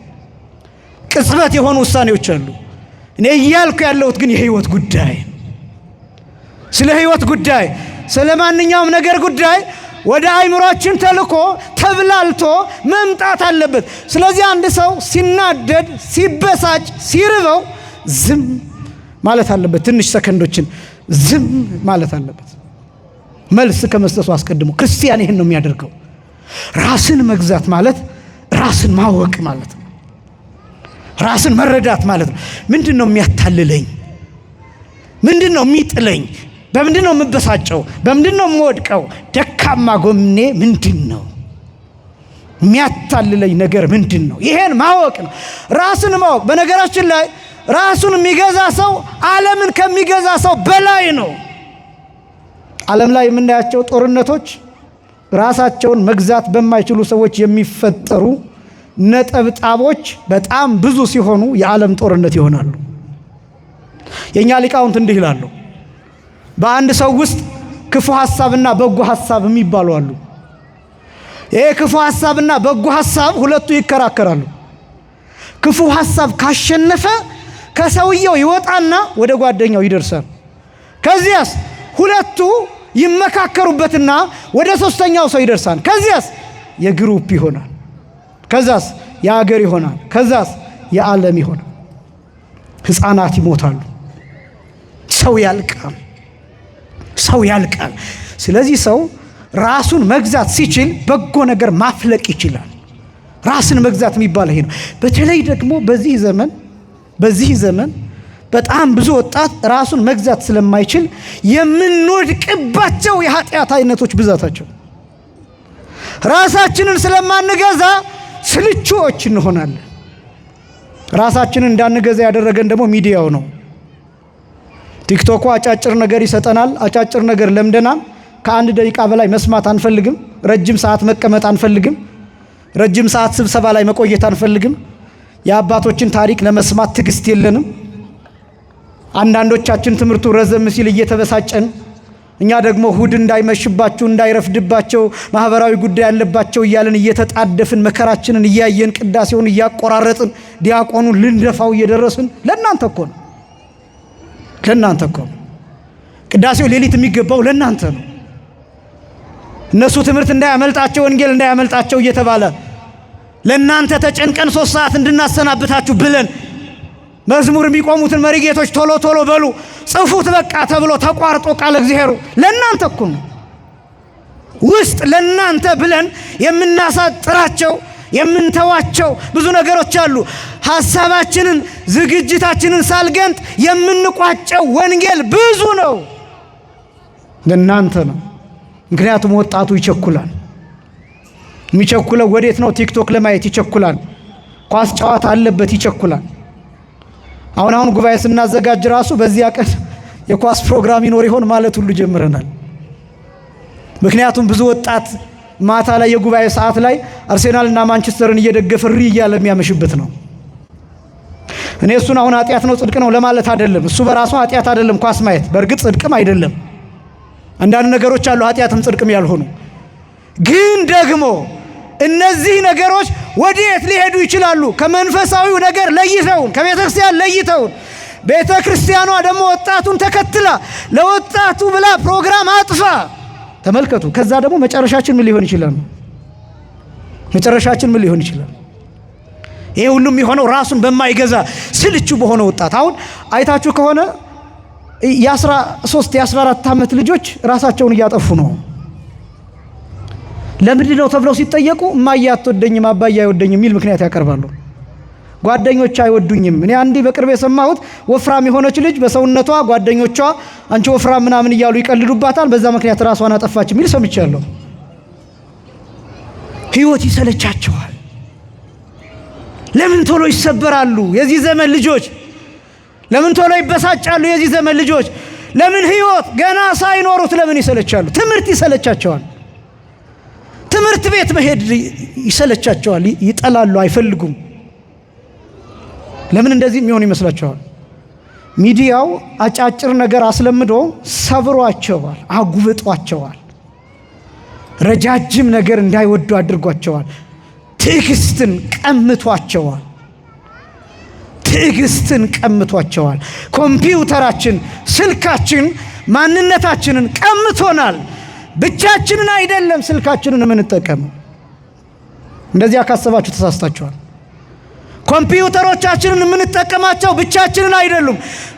ቅጽበት የሆኑ ውሳኔዎች አሉ። እኔ እያልኩ ያለሁት ግን የህይወት ጉዳይ፣ ስለ ህይወት ጉዳይ፣ ስለ ማንኛውም ነገር ጉዳይ ወደ አይምሮአችን ተልኮ ተብላልቶ መምጣት አለበት። ስለዚህ አንድ ሰው ሲናደድ፣ ሲበሳጭ፣ ሲርበው ዝም ማለት አለበት። ትንሽ ሰከንዶችን ዝም ማለት አለበት፣ መልስ ከመስጠቱ አስቀድሞ። ክርስቲያን ይህን ነው የሚያደርገው። ራስን መግዛት ማለት ራስን ማወቅ ማለት ነው። ራስን መረዳት ማለት ነው። ምንድን ነው የሚያታልለኝ? ምንድን ነው የሚጥለኝ? በምንድን ነው የምበሳጨው? በምንድን ነው የምወድቀው? ደካማ ጎኔ ምንድን ነው? የሚያታልለኝ ነገር ምንድን ነው? ይሄን ማወቅ ነው፣ ራስን ማወቅ። በነገራችን ላይ ራሱን የሚገዛ ሰው ዓለምን ከሚገዛ ሰው በላይ ነው። ዓለም ላይ የምናያቸው ጦርነቶች ራሳቸውን መግዛት በማይችሉ ሰዎች የሚፈጠሩ ነጠብጣቦች በጣም ብዙ ሲሆኑ የዓለም ጦርነት ይሆናሉ። የኛ ሊቃውንት እንዲህ ይላሉ፣ በአንድ ሰው ውስጥ ክፉ ሐሳብና በጎ ሐሳብ የሚባሉ አሉ። ይሄ ክፉ ሐሳብና በጎ ሐሳብ ሁለቱ ይከራከራሉ። ክፉ ሐሳብ ካሸነፈ ከሰውየው ይወጣና ወደ ጓደኛው ይደርሳል። ከዚያስ ሁለቱ ይመካከሩበትና ወደ ሶስተኛው ሰው ይደርሳል። ከዚያስ የግሩፕ ይሆናል። ከዛስ የአገር ይሆናል። ከዛስ የዓለም ይሆናል። ሕፃናት ይሞታሉ። ሰው ያልቃል። ሰው ያልቃል። ስለዚህ ሰው ራሱን መግዛት ሲችል በጎ ነገር ማፍለቅ ይችላል። ራስን መግዛት የሚባል ይሄ ነው። በተለይ ደግሞ በዚህ ዘመን በጣም ብዙ ወጣት ራሱን መግዛት ስለማይችል የምንወድቅባቸው የኃጢአት አይነቶች ብዛታቸው፣ ራሳችንን ስለማንገዛ ስልቹዎች እንሆናለን። ራሳችንን እንዳንገዛ ያደረገን ደግሞ ሚዲያው ነው። ቲክቶኩ አጫጭር ነገር ይሰጠናል። አጫጭር ነገር ለምደናል። ከአንድ ደቂቃ በላይ መስማት አንፈልግም። ረጅም ሰዓት መቀመጥ አንፈልግም። ረጅም ሰዓት ስብሰባ ላይ መቆየት አንፈልግም። የአባቶችን ታሪክ ለመስማት ትዕግስት የለንም። አንዳንዶቻችን ትምህርቱ ረዘም ሲል እየተበሳጨን፣ እኛ ደግሞ እሁድ እንዳይመሽባቸው እንዳይረፍድባቸው ማህበራዊ ጉዳይ ያለባቸው እያለን እየተጣደፍን መከራችንን እያየን ቅዳሴውን እያቆራረጥን ዲያቆኑን ልንደፋው እየደረስን ለእናንተ እኮ ነው። ለእናንተ እኮ ነው። ቅዳሴው ሌሊት የሚገባው ለእናንተ ነው። እነሱ ትምህርት እንዳያመልጣቸው ወንጌል እንዳያመልጣቸው እየተባለ ለእናንተ ተጨንቀን 3 ሰዓት እንድናሰናብታችሁ ብለን መዝሙር የሚቆሙትን መሪጌቶች ቶሎ ቶሎ በሉ ጽፉት በቃ ተብሎ ተቋርጦ ቃለ እግዚአብሔሩ ለእናንተ እኮ ነው። ውስጥ ለእናንተ ብለን የምናሳጥራቸው የምንተዋቸው ብዙ ነገሮች አሉ። ሐሳባችንን ዝግጅታችንን ሳልገንጥ የምንቋጨው ወንጌል ብዙ ነው። ለእናንተ ነው። ምክንያቱም ወጣቱ ይቸኩላል። የሚቸኩለው ወዴት ነው? ቲክቶክ ለማየት ይቸኩላል። ኳስ ጨዋታ አለበት ይቸኩላል። አሁን ጉባኤ ስናዘጋጅ ራሱ በዚያ ቀን የኳስ ፕሮግራም ይኖር ይሆን ማለት ሁሉ ጀምረናል። ምክንያቱም ብዙ ወጣት ማታ ላይ የጉባኤ ሰዓት ላይ አርሴናልና ማንቸስተርን እየደገፈ ሪ እያለ የሚያመሽበት ነው። እኔ እሱን አሁን ኃጢአት ነው ጽድቅ ነው ለማለት አይደለም። እሱ በራሱ ኃጢአት አይደለም ኳስ ማየት፣ በእርግጥ ጽድቅም አይደለም። አንዳንድ ነገሮች አሉ ኃጢአትም ጽድቅም ያልሆኑ። ግን ደግሞ እነዚህ ነገሮች ወዴት ሊሄዱ ይችላሉ? ከመንፈሳዊው ነገር ለይተውን፣ ከቤተ ክርስቲያን ለይተውን፣ ቤተ ክርስቲያኗ ደግሞ ወጣቱን ተከትላ ለወጣቱ ብላ ፕሮግራም አጥፋ። ተመልከቱ። ከዛ ደግሞ መጨረሻችን ምን ሊሆን ይችላል? መጨረሻችን ምን ሊሆን ይችላል? ይሄ ሁሉም የሆነው ራሱን በማይገዛ ስልቹ በሆነ ወጣት። አሁን አይታችሁ ከሆነ የ13 የ14 ዓመት ልጆች ራሳቸውን እያጠፉ ነው። ለምንድን ነው ተብለው ሲጠየቁ እማዬ አትወደኝም አባዬ አይወደኝም የሚል ምክንያት ያቀርባሉ። ጓደኞቿ አይወዱኝም። እኔ አንዴ በቅርብ የሰማሁት ወፍራም የሆነች ልጅ በሰውነቷ ጓደኞቿ አንቺ ወፍራም ምናምን እያሉ ይቀልዱባታል፣ በዛ ምክንያት ራሷን አጠፋች የሚል ሰምቻለሁ። ህይወት ይሰለቻቸዋል። ለምን ቶሎ ይሰበራሉ የዚህ ዘመን ልጆች? ለምን ቶሎ ይበሳጫሉ የዚህ ዘመን ልጆች? ለምን ህይወት ገና ሳይኖሩት ለምን ይሰለቻሉ? ትምህርት ይሰለቻቸዋል። ትምህርት ቤት መሄድ ይሰለቻቸዋል፣ ይጠላሉ፣ አይፈልጉም። ለምን እንደዚህ የሚሆን ይመስላችኋል? ሚዲያው አጫጭር ነገር አስለምዶ ሰብሯቸዋል፣ አጉብጧቸዋል። ረጃጅም ነገር እንዳይወዱ አድርጓቸዋል። ትዕግስትን ቀምቷቸዋል። ትዕግስትን ቀምቷቸዋል። ኮምፒውተራችን፣ ስልካችን ማንነታችንን ቀምቶናል። ብቻችንን አይደለም ስልካችንን የምንጠቀመው። እንደዚህ ካሰባችሁ ተሳስታችኋል። ኮምፒውተሮቻችንን የምንጠቀማቸው ብቻችንን አይደሉም።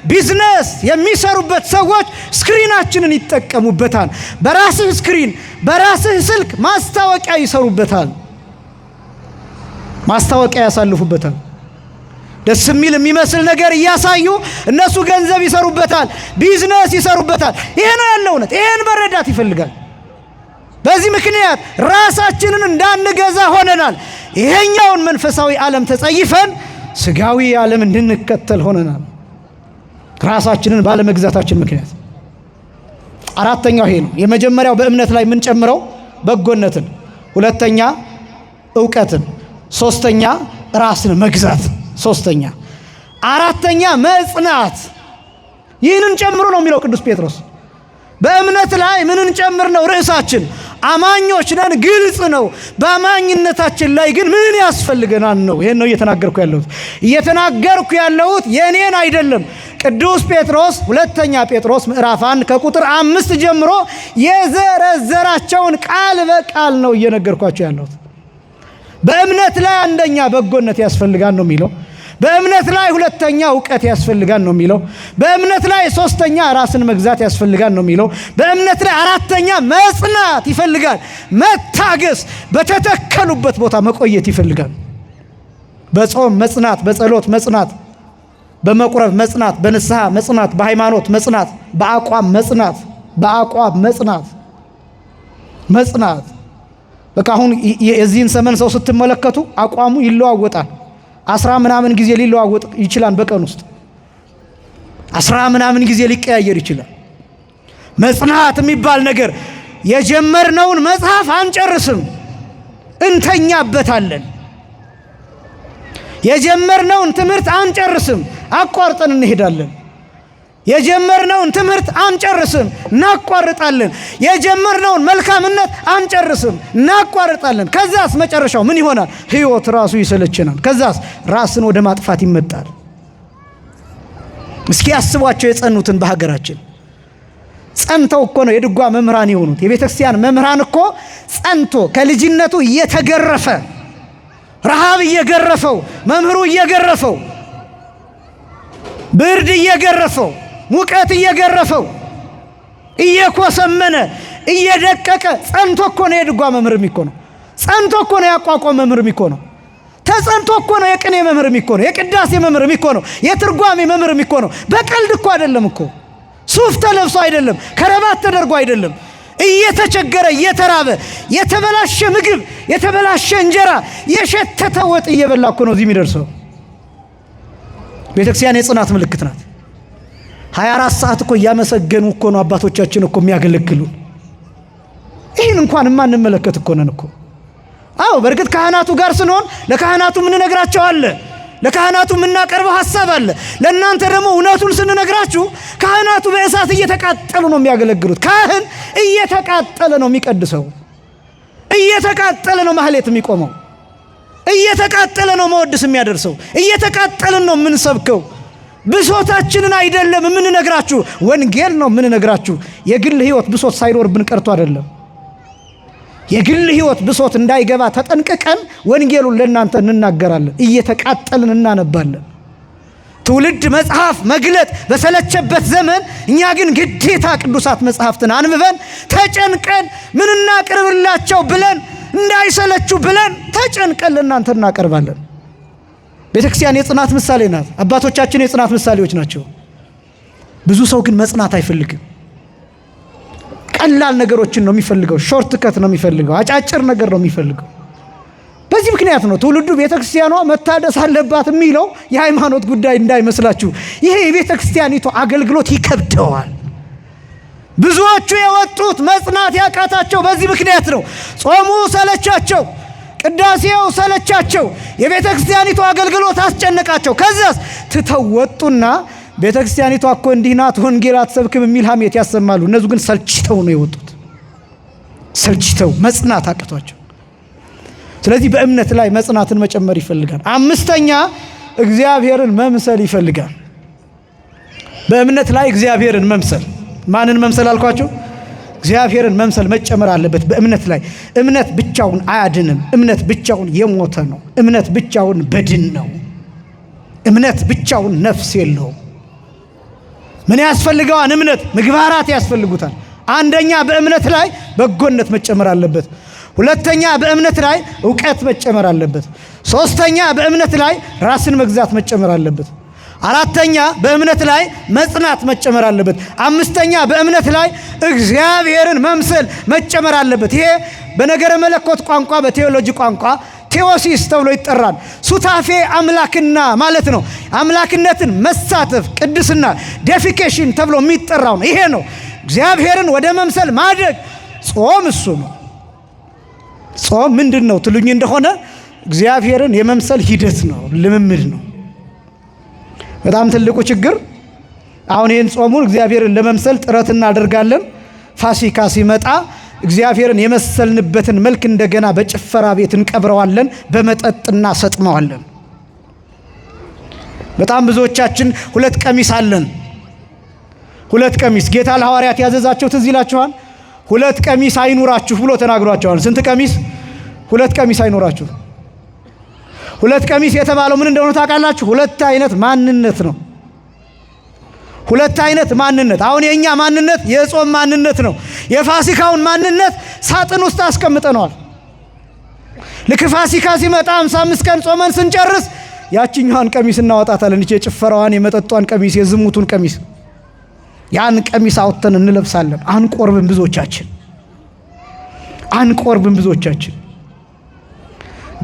ቢዝነስ የሚሰሩበት ሰዎች ስክሪናችንን ይጠቀሙበታል። በራስህ ስክሪን፣ በራስህ ስልክ ማስታወቂያ ይሰሩበታል፣ ማስታወቂያ ያሳልፉበታል። ደስ የሚል የሚመስል ነገር እያሳዩ እነሱ ገንዘብ ይሰሩበታል፣ ቢዝነስ ይሰሩበታል። ይሄ ነው ያለው እውነት። ይሄን መረዳት ይፈልጋል። በዚህ ምክንያት ራሳችንን እንዳንገዛ ሆነናል። ይሄኛውን መንፈሳዊ ዓለም ተጸይፈን ስጋዊ ዓለም እንድንከተል ሆነናል፣ ራሳችንን ባለመግዛታችን ምክንያት። አራተኛው ይሄ ነው። የመጀመሪያው በእምነት ላይ የምንጨምረው በጎነትን፣ ሁለተኛ ዕውቀትን፣ ሶስተኛ ራስን መግዛት፣ ሶስተኛ አራተኛ መጽናት። ይህንን ጨምሩ ነው የሚለው ቅዱስ ጴጥሮስ። በእምነት ላይ ምንን ጨምር ነው ርዕሳችን። አማኞች ነን፣ ግልጽ ነው። በአማኝነታችን ላይ ግን ምን ያስፈልገናል ነው። ይሄን ነው እየተናገርኩ ያለሁት የኔን አይደለም። ቅዱስ ጴጥሮስ ሁለተኛ ጴጥሮስ ምዕራፍ 1 ከቁጥር 5 ጀምሮ የዘረዘራቸውን ቃል በቃል ነው እየነገርኳቸው ያለሁት። በእምነት ላይ አንደኛ በጎነት ያስፈልጋል ነው የሚለው። በእምነት ላይ ሁለተኛ ዕውቀት ያስፈልጋል ነው የሚለው። በእምነት ላይ ሶስተኛ ራስን መግዛት ያስፈልጋል ነው የሚለው። በእምነት ላይ አራተኛ መጽናት ይፈልጋል። መታገስ፣ በተተከሉበት ቦታ መቆየት ይፈልጋል። በጾም መጽናት፣ በጸሎት መጽናት፣ በመቁረብ መጽናት፣ በንስሐ መጽናት፣ በሃይማኖት መጽናት፣ በአቋም መጽናት። በቃ አሁን የዚህን ዘመን ሰው ስትመለከቱ አቋሙ ይለዋወጣል። 10 ምናምን ጊዜ ሊለዋወጥ ይችላል። በቀን ውስጥ 10 ምናምን ጊዜ ሊቀያየር ይችላል። መጽናት የሚባል ነገር የጀመርነውን መጽሐፍ አንጨርስም፣ እንተኛበታለን። የጀመርነውን ትምህርት አንጨርስም፣ አቋርጠን እንሄዳለን። የጀመርነውን ትምህርት አንጨርስም፣ እናቋርጣለን። የጀመርነውን መልካምነት አንጨርስም፣ እናቋርጣለን። ከዛስ መጨረሻው ምን ይሆናል? ህይወት ራሱ ይሰለችናል። ከዛስ ራስን ወደ ማጥፋት ይመጣል። እስኪ ያስቧቸው የጸኑትን በሀገራችን ጸንተው እኮ ነው የድጓ መምህራን የሆኑት። የቤተክርስቲያን መምህራን እኮ ጸንቶ ከልጅነቱ እየተገረፈ ረሃብ እየገረፈው፣ መምህሩ እየገረፈው፣ ብርድ እየገረፈው፣ ሙቀት እየገረፈው፣ እየኮሰመነ እየደቀቀ ጸንቶ እኮ ነው የድጓ መምህር የሚኮነው። ጸንቶ እኮ ነው ያቋቋም መምህር የሚኮነው። ተጸንቶ እኮ ነው የቅኔ መምህር የሚኮነው፣ የቅዳሴ መምህር የሚኮነው፣ የትርጓሜ መምህር የሚኮነው። በቀልድ እኮ አይደለም እኮ፣ ሱፍ ተለብሶ አይደለም፣ ከረባት ተደርጎ አይደለም። እየተቸገረ እየተራበ የተበላሸ ምግብ፣ የተበላሸ እንጀራ፣ የሸተተ ወጥ እየበላ እኮ ነው እዚህ የሚደርሰው። ቤተክርስቲያን የጽናት ምልክት ናት። 24 ሰዓት እኮ እያመሰገኑ እኮ ነው አባቶቻችን እኮ የሚያገለግሉን። ይህን እንኳን የማንመለከት እኮ ነን እኮ። አዎ በእርግጥ ካህናቱ ጋር ስንሆን ለካህናቱ የምንነግራቸው አለ፣ ለካህናቱ የምናቀርበው ሐሳብ አለ። ለእናንተ ደግሞ እውነቱን ስንነግራችሁ ካህናቱ በእሳት እየተቃጠሉ ነው የሚያገለግሉት። ካህን እየተቃጠለ ነው የሚቀድሰው፣ እየተቃጠለ ነው ማህሌት የሚቆመው፣ እየተቃጠለ ነው መወድስ የሚያደርሰው፣ እየተቃጠልን ነው የምንሰብከው። ብሶታችንን አይደለም የምንነግራችሁ፣ ወንጌል ነው የምንነግራችሁ። የግል ህይወት ብሶት ሳይኖርብን ቀርቶ አይደለም። የግል ህይወት ብሶት እንዳይገባ ተጠንቅቀን ወንጌሉን ለእናንተ እንናገራለን። እየተቃጠልን እናነባለን። ትውልድ መጽሐፍ መግለጥ በሰለቸበት ዘመን እኛ ግን ግዴታ ቅዱሳት መጽሐፍትን አንብበን ተጨንቀን ምን እናቀርብላቸው ብለን እንዳይሰለቹ ብለን ተጨንቀን ለእናንተ እናቀርባለን። ቤተክርስቲያን የጽናት ምሳሌ ናት። አባቶቻችን የጽናት ምሳሌዎች ናቸው። ብዙ ሰው ግን መጽናት አይፈልግም። ቀላል ነገሮችን ነው የሚፈልገው። ሾርት ከት ነው የሚፈልገው። አጫጭር ነገር ነው የሚፈልገው። በዚህ ምክንያት ነው ትውልዱ ቤተክርስቲያኗ መታደስ አለባት የሚለው የሃይማኖት ጉዳይ እንዳይመስላችሁ። ይሄ የቤተክርስቲያኒቱ አገልግሎት ይከብደዋል። ብዙዎቹ የወጡት መጽናት ያቃታቸው በዚህ ምክንያት ነው። ጾሙ ሰለቻቸው፣ ቅዳሴው ሰለቻቸው፣ የቤተክርስቲያኒቱ አገልግሎት አስጨነቃቸው። ከዛስ ትተው ወጡና ቤተክርስቲያኒቷ እኮ እንዲህ ናት፣ ወንጌል አትሰብክም የሚል ሐሜት ያሰማሉ። እነሱ ግን ሰልችተው ነው የወጡት። ሰልችተው መጽናት አቅቷቸው። ስለዚህ በእምነት ላይ መጽናትን መጨመር ይፈልጋል። አምስተኛ እግዚአብሔርን መምሰል ይፈልጋል። በእምነት ላይ እግዚአብሔርን መምሰል። ማንን መምሰል አልኳቸው? እግዚአብሔርን መምሰል መጨመር አለበት በእምነት ላይ። እምነት ብቻውን አያድንም። እምነት ብቻውን የሞተ ነው። እምነት ብቻውን በድን ነው። እምነት ብቻውን ነፍስ የለውም። ምን ያስፈልገዋል? እምነት ምግባራት ያስፈልጉታል። አንደኛ በእምነት ላይ በጎነት መጨመር አለበት። ሁለተኛ በእምነት ላይ ዕውቀት መጨመር አለበት። ሶስተኛ በእምነት ላይ ራስን መግዛት መጨመር አለበት። አራተኛ በእምነት ላይ መጽናት መጨመር አለበት። አምስተኛ በእምነት ላይ እግዚአብሔርን መምሰል መጨመር አለበት። ይሄ በነገረ መለኮት ቋንቋ፣ በቴዎሎጂ ቋንቋ ቴዎሲስ ተብሎ ይጠራል። ሱታፌ አምላክና ማለት ነው። አምላክነትን መሳተፍ፣ ቅድስና፣ ዴፊኬሽን ተብሎ የሚጠራው ነው። ይሄ ነው እግዚአብሔርን ወደ መምሰል ማደግ። ጾም እሱ ነው። ጾም ምንድን ነው ትሉኝ እንደሆነ እግዚአብሔርን የመምሰል ሂደት ነው፣ ልምምድ ነው። በጣም ትልቁ ችግር አሁን ይህን ጾሙን እግዚአብሔርን ለመምሰል ጥረት እናደርጋለን። ፋሲካ ሲመጣ እግዚአብሔርን የመሰልንበትን መልክ እንደገና በጭፈራ ቤት እንቀብረዋለን፣ በመጠጥና ሰጥመዋለን። በጣም ብዙዎቻችን ሁለት ቀሚስ አለን። ሁለት ቀሚስ ጌታ ለሐዋርያት ያዘዛቸው ትዝ ይላችኋል። ሁለት ቀሚስ አይኑራችሁ ብሎ ተናግሯቸዋል። ስንት ቀሚስ? ሁለት ቀሚስ አይኑራችሁ። ሁለት ቀሚስ የተባለው ምን እንደሆነ ታውቃላችሁ? ሁለት አይነት ማንነት ነው። ሁለት አይነት ማንነት። አሁን የኛ ማንነት የጾም ማንነት ነው። የፋሲካውን ማንነት ሳጥን ውስጥ አስቀምጠነዋል። ልክ ፋሲካ ሲመጣ 55 ቀን ጾመን ስንጨርስ ያቺኛዋን ቀሚስ እናወጣታለን። እቺ የጭፈራዋን፣ የመጠጧን ቀሚስ፣ የዝሙቱን ቀሚስ፣ ያን ቀሚስ አውጥተን እንለብሳለን። አንቆርብን ብዙዎቻችን።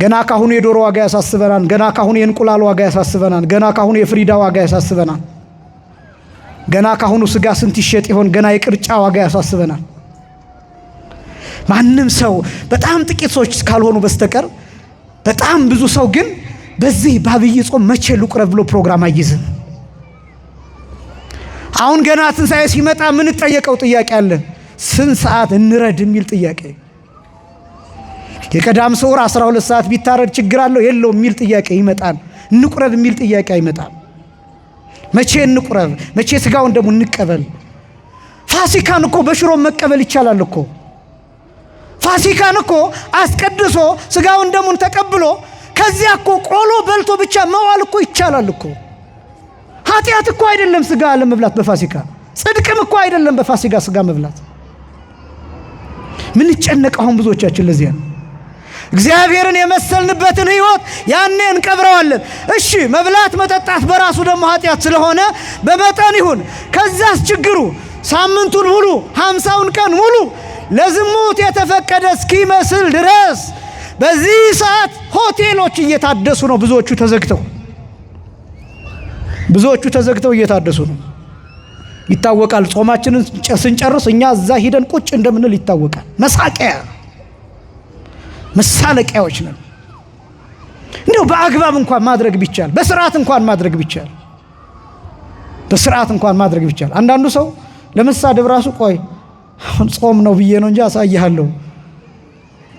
ገና ካሁኑ የዶሮ ዋጋ ያሳስበናል። ገና ካሁኑ የእንቁላል ዋጋ ያሳስበናል። ገና ካሁኑ የፍሪዳ ዋጋ ያሳስበናል። ገና ካሁኑ ስጋ ስንት ይሸጥ ይሆን? ገና የቅርጫ ዋጋ ያሳስበናል። ማንም ሰው በጣም ጥቂት ሰዎች ካልሆኑ በስተቀር በጣም ብዙ ሰው ግን በዚህ በአብይ ጾም መቼ ልቁረብ ብሎ ፕሮግራም አይይዝም። አሁን ገና ትንሣኤ ሲመጣ ምን ጠየቀው ጥያቄ አለ። ስንት ሰዓት እንረድ የሚል ጥያቄ። የቀዳም ስዑር 12 ሰዓት ቢታረድ ችግር አለው የለው የሚል ጥያቄ ይመጣል። እንቁረብ የሚል ጥያቄ አይመጣም። መቼ እንቁረብ? መቼ ስጋውን ደግሞ እንቀበል? ፋሲካን እኮ በሽሮ መቀበል ይቻላል እኮ። ፋሲካን እኮ አስቀድሶ ስጋውን ደሙን ተቀብሎ ከዚያ እኮ ቆሎ በልቶ ብቻ መዋል እኮ ይቻላል እኮ። ኃጢአት እኮ አይደለም ስጋ ለመብላት በፋሲካ። ጽድቅም እኮ አይደለም በፋሲካ ስጋ መብላት። ምን ጨነቀ አሁን ብዙዎቻችን ለዚያ ነው። እግዚአብሔርን የመሰልንበትን ሕይወት ያኔ እንቀብረዋለን። እሺ መብላት መጠጣት በራሱ ደግሞ ኃጢአት ስለሆነ በመጠን ይሁን። ከዛስ ችግሩ ሳምንቱን ሙሉ 50ውን ቀን ሙሉ ለዝሙት የተፈቀደ እስኪመስል ድረስ በዚህ ሰዓት ሆቴሎች እየታደሱ ነው። ብዙዎቹ ተዘግተው እየታደሱ ነው። ይታወቃል። ጾማችንን ስንጨርስ እኛ እዛ ሂደን ቁጭ እንደምንል ይታወቃል። መሳለቂያዎች ነን። እንደው በአግባብ እንኳን ማድረግ ቢቻል፣ በስርዓት እንኳን ማድረግ ቢቻል አንዳንዱ ሰው ለመሳደብ ራሱ ቆይ ጾም ነው ብዬ ነው እንጂ አሳይሃለሁ።